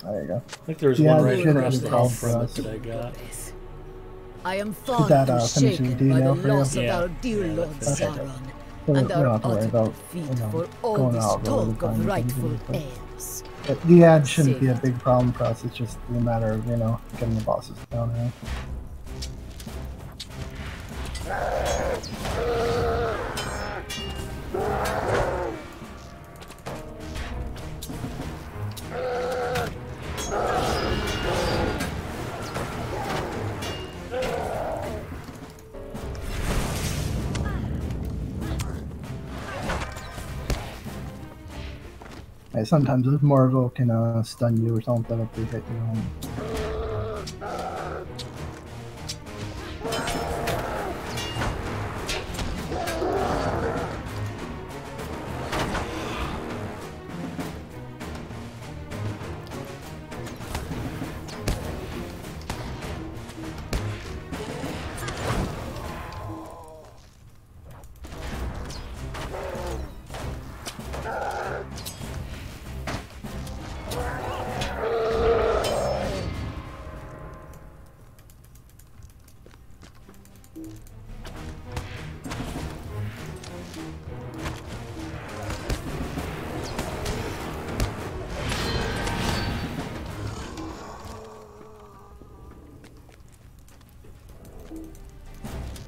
There you go. I think there was one right across the hall from it that I got. I am far that too finish the shaken D by now the for you? loss of Yeah. our dear Lord Okay. Sauron, So and we our don't have to worry utter about, defeat for all going this out really talk of finding rightful things, but- heirs. But the ad shouldn't be a big problem for us. It's just a matter of, you know, getting the bosses down here. Hey, sometimes if Marvel can stun you or something if they hit you.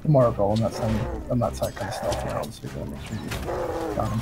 the Marvel. I'm not that kind of stuff around, so you're gonna make sure you got him.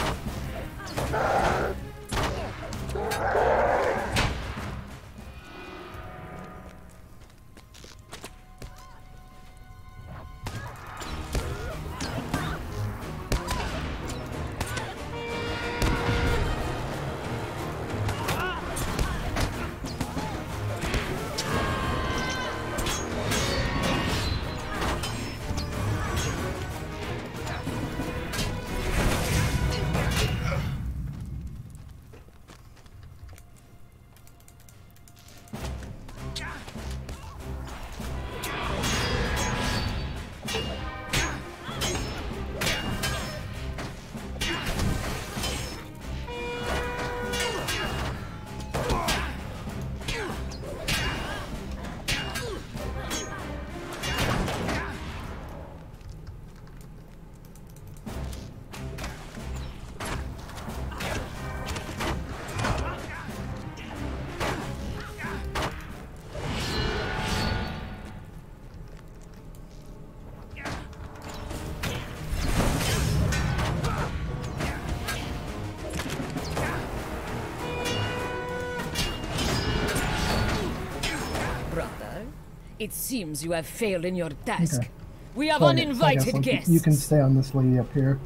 It seems you have failed in your task. Okay. We have So uninvited guests. You can stay on this lady up here.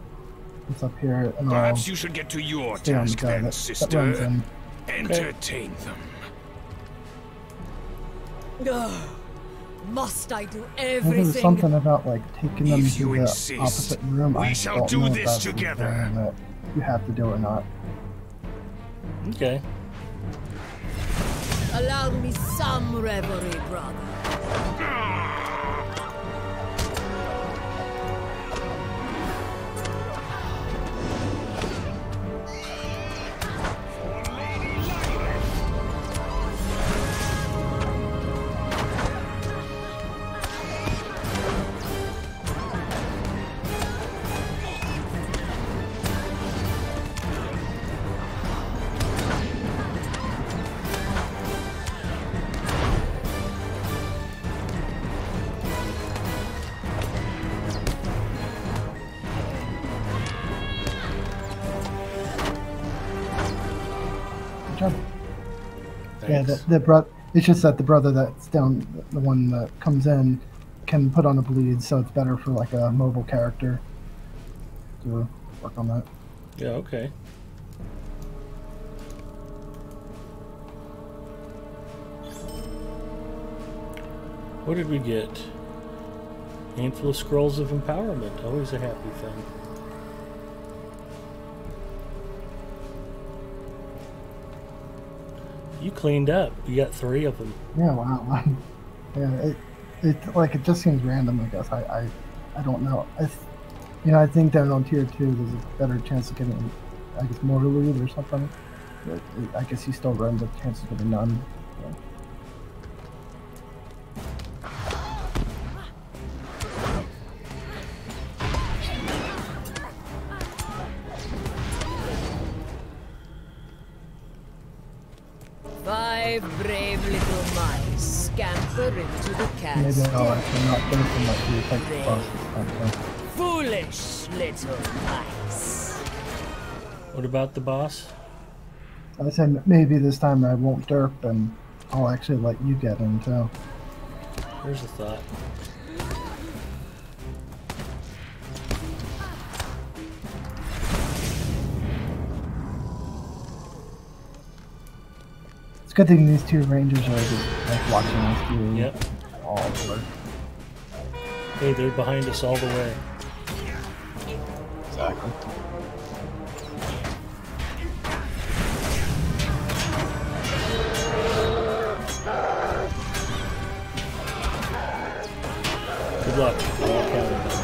It's up here, and perhaps you should get to your stay on the task guy then, that sister. runs in. Entertain them. Ugh. Must I do I think everything? there's something about like taking them If to you the insist, opposite room. we I shall don't do know if this that's together. something that you have to do or not. Okay. Allow me some reverie, brother. Yeah, it's just that the brother that's down, the one that comes in, can put on a bleed, so it's better for like a mobile character to work on that. Yeah, okay. What did we get? Handful of scrolls of empowerment. Always a happy thing. You cleaned up. You got 3 of them. Yeah, wow. Yeah, it just seems random. I guess I don't know. I think down on tier 2 there's a better chance of getting, I guess, more loot or something. But I guess you still run the chances of getting none. So. Five brave little mice scamper into the Maybe castle. I'll actually not finish them like you take the boss this time. So. Foolish little mice. What about the boss? I said maybe this time I won't derp and I'll actually let you get in too. Here's a thought. It's a good thing these 2 rangers are just like watching us do Yep. all the work. Hey, they're behind us all the way. Exactly. Good luck. All counted.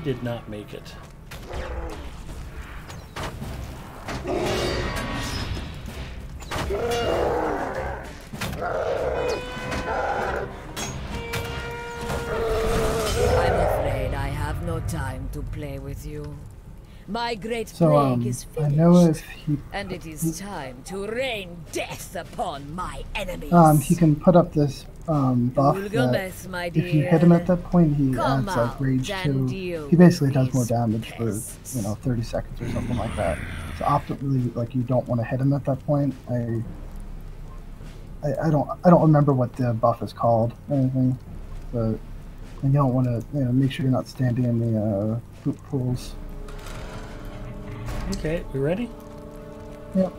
did not make it. I'm afraid I have no time to play with you. My great plague is I finished, know if he and it is time to rain death upon my enemies. he can put up this buff Gilgamesh, my that if you dear. hit him at that point, he Come adds like rage out and 2. deal He basically with does more these damage pests. for 30 seconds or something like that. So optimally, like you don't want to hit him at that point. I don't remember what the buff is called or anything, but you don't want to make sure you're not standing in the poop pools. Okay, we ready? Yep.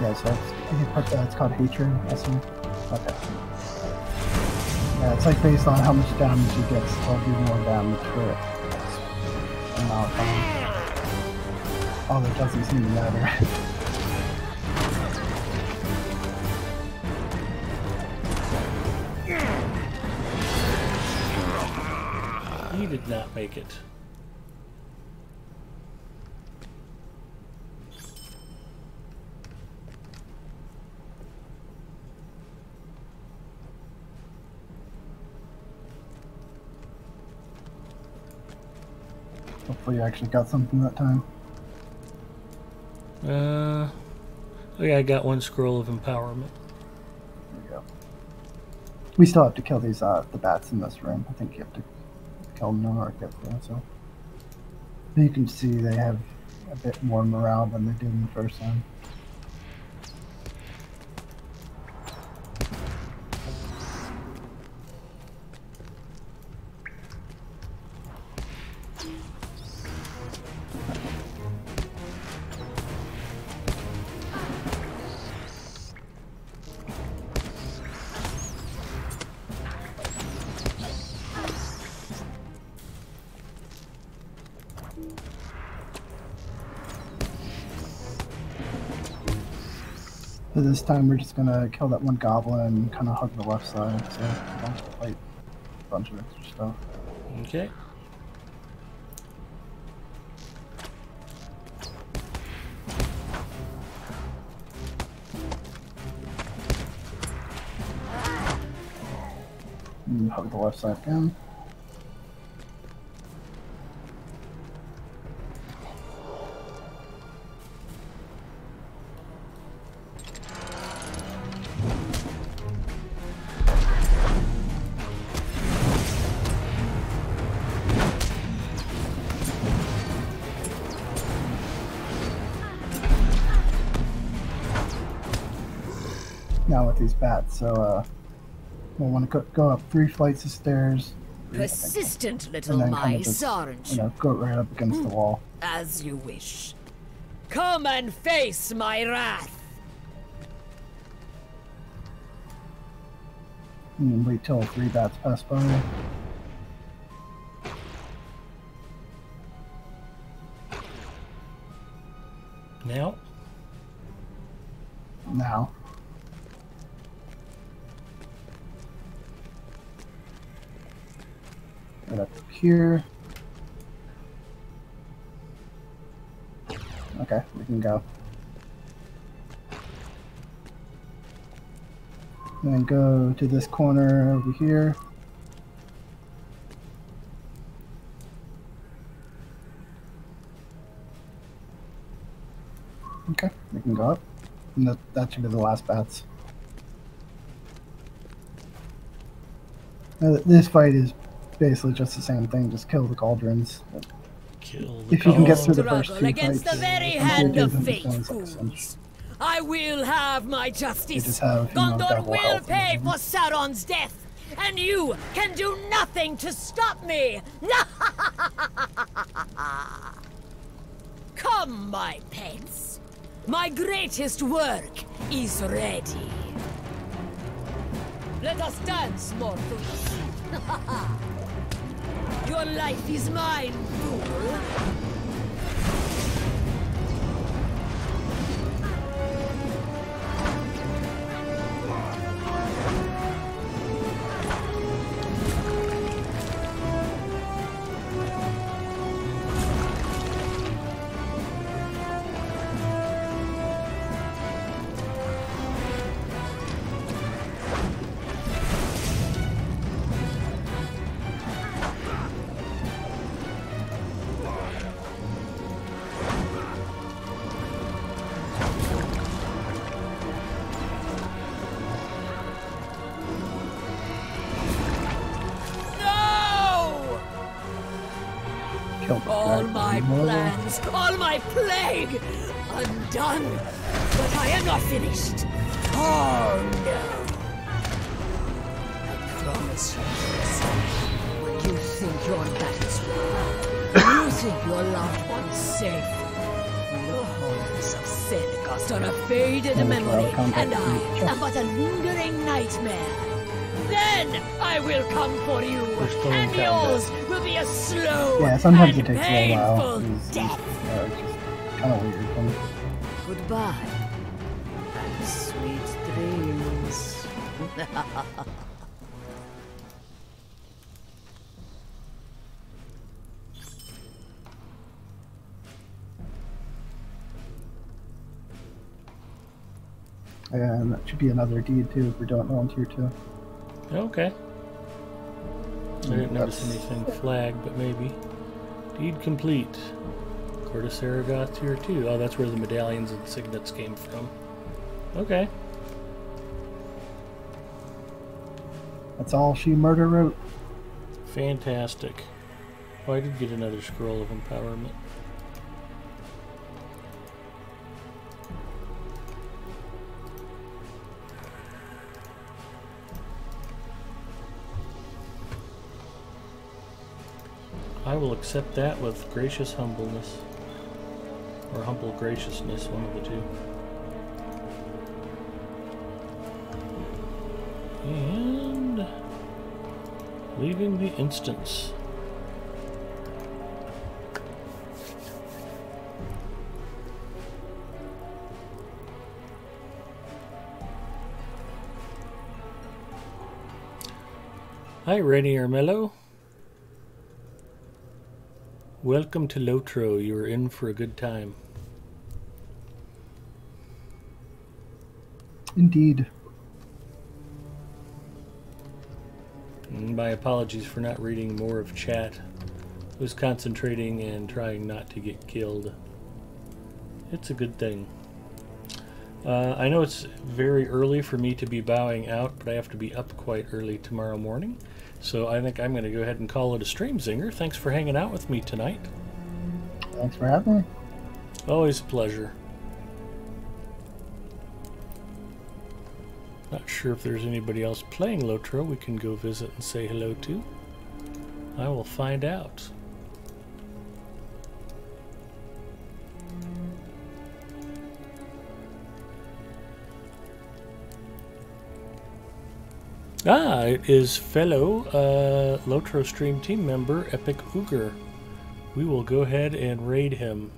Yeah, so it's called hatred. That's one. Okay. Yeah, it's like based on how much damage he gets, I'll do more damage for it. Amount of time. Oh, that doesn't seem to matter. He did not make it. Hopefully you actually got something that time. Okay, I got one scroll of empowerment. There you go. We still have to kill these the bats in this room. I think you have to kill them or get them, so. You can see they have a bit more morale than they did in the first time. So this time we're just gonna kill that one goblin and kind of hug the left side, so we don't fight a bunch of extra stuff. Okay. And hug the left side again. Now with these bats, so we'll want to go up 3 flights of stairs. Persistent little And then kind of mice, just, aren't you? go right up against the wall. As you wish. Come and face my wrath. And wait till 3 bats pass by. Now? Now. Right up here. Okay, we can go. And then go to this corner over here. Okay, we can go up. And that should be the last bats. This fight is basically just the same thing, just kill the cauldrons. Kill the If you can get through the first Struggle 2 against fights, the very I'm sure hand it of doesn't fate, sound like fools. I will have my You justice. just have, Gondor double will health pay and- for Sauron's death, and you can do nothing to stop me. Come, my pets. My greatest work is ready. Let us dance, mortals. Your life is mine, fool. All my plans, all my plague, undone. But I am not finished. Oh no. I promise you this. When you think your battles won, you think your loved ones safe. The horrors of Seneca are a faded memory, and I am but a lingering nightmare. Then I will come for you, and yours will be a slow sometimes and it takes a while. painful It's death. just kind of weird for me. Goodbye, and sweet dreams. And that should be another deed too if we don't volunteer to. Okay. I didn't notice anything flagged, but maybe. Deed complete. Court of Saragoth here too. Oh, that's where the medallions and signets came from. Okay. That's all she murder wrote. Fantastic. Oh, I did get another scroll of empowerment. I will accept that with gracious humbleness. Or humble graciousness, one of the two. And leaving the instance. Hi, Rennie Armello. Welcome to Lotro. You are in for a good time. Indeed. And my apologies for not reading more of chat. I was concentrating and trying not to get killed. It's a good thing. I know it's very early for me to be bowing out, but I have to be up quite early tomorrow morning. So I think I'm going to go ahead and call it a stream, Zinger. Thanks for hanging out with me tonight. Thanks for having me. Always a pleasure. Not sure if there's anybody else playing Lotro we can go visit and say hello to. I will find out. Ah, it is fellow Lotro stream team member Epic Uger. We will go ahead and raid him.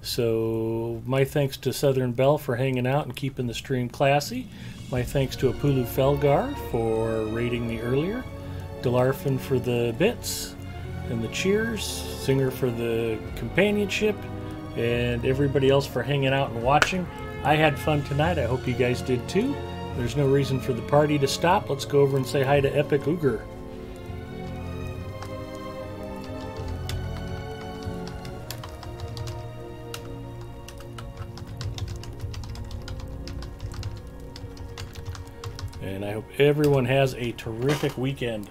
So my thanks to Southern Belle for hanging out and keeping the stream classy. My thanks to Apulu Felgar for raiding me earlier. Delarfin for the bits and the cheers. Singer for the companionship. And everybody else for hanging out and watching. I had fun tonight. I hope you guys did too. There's no reason for the party to stop. Let's go over and say hi to Epic Uger. And I hope everyone has a terrific weekend.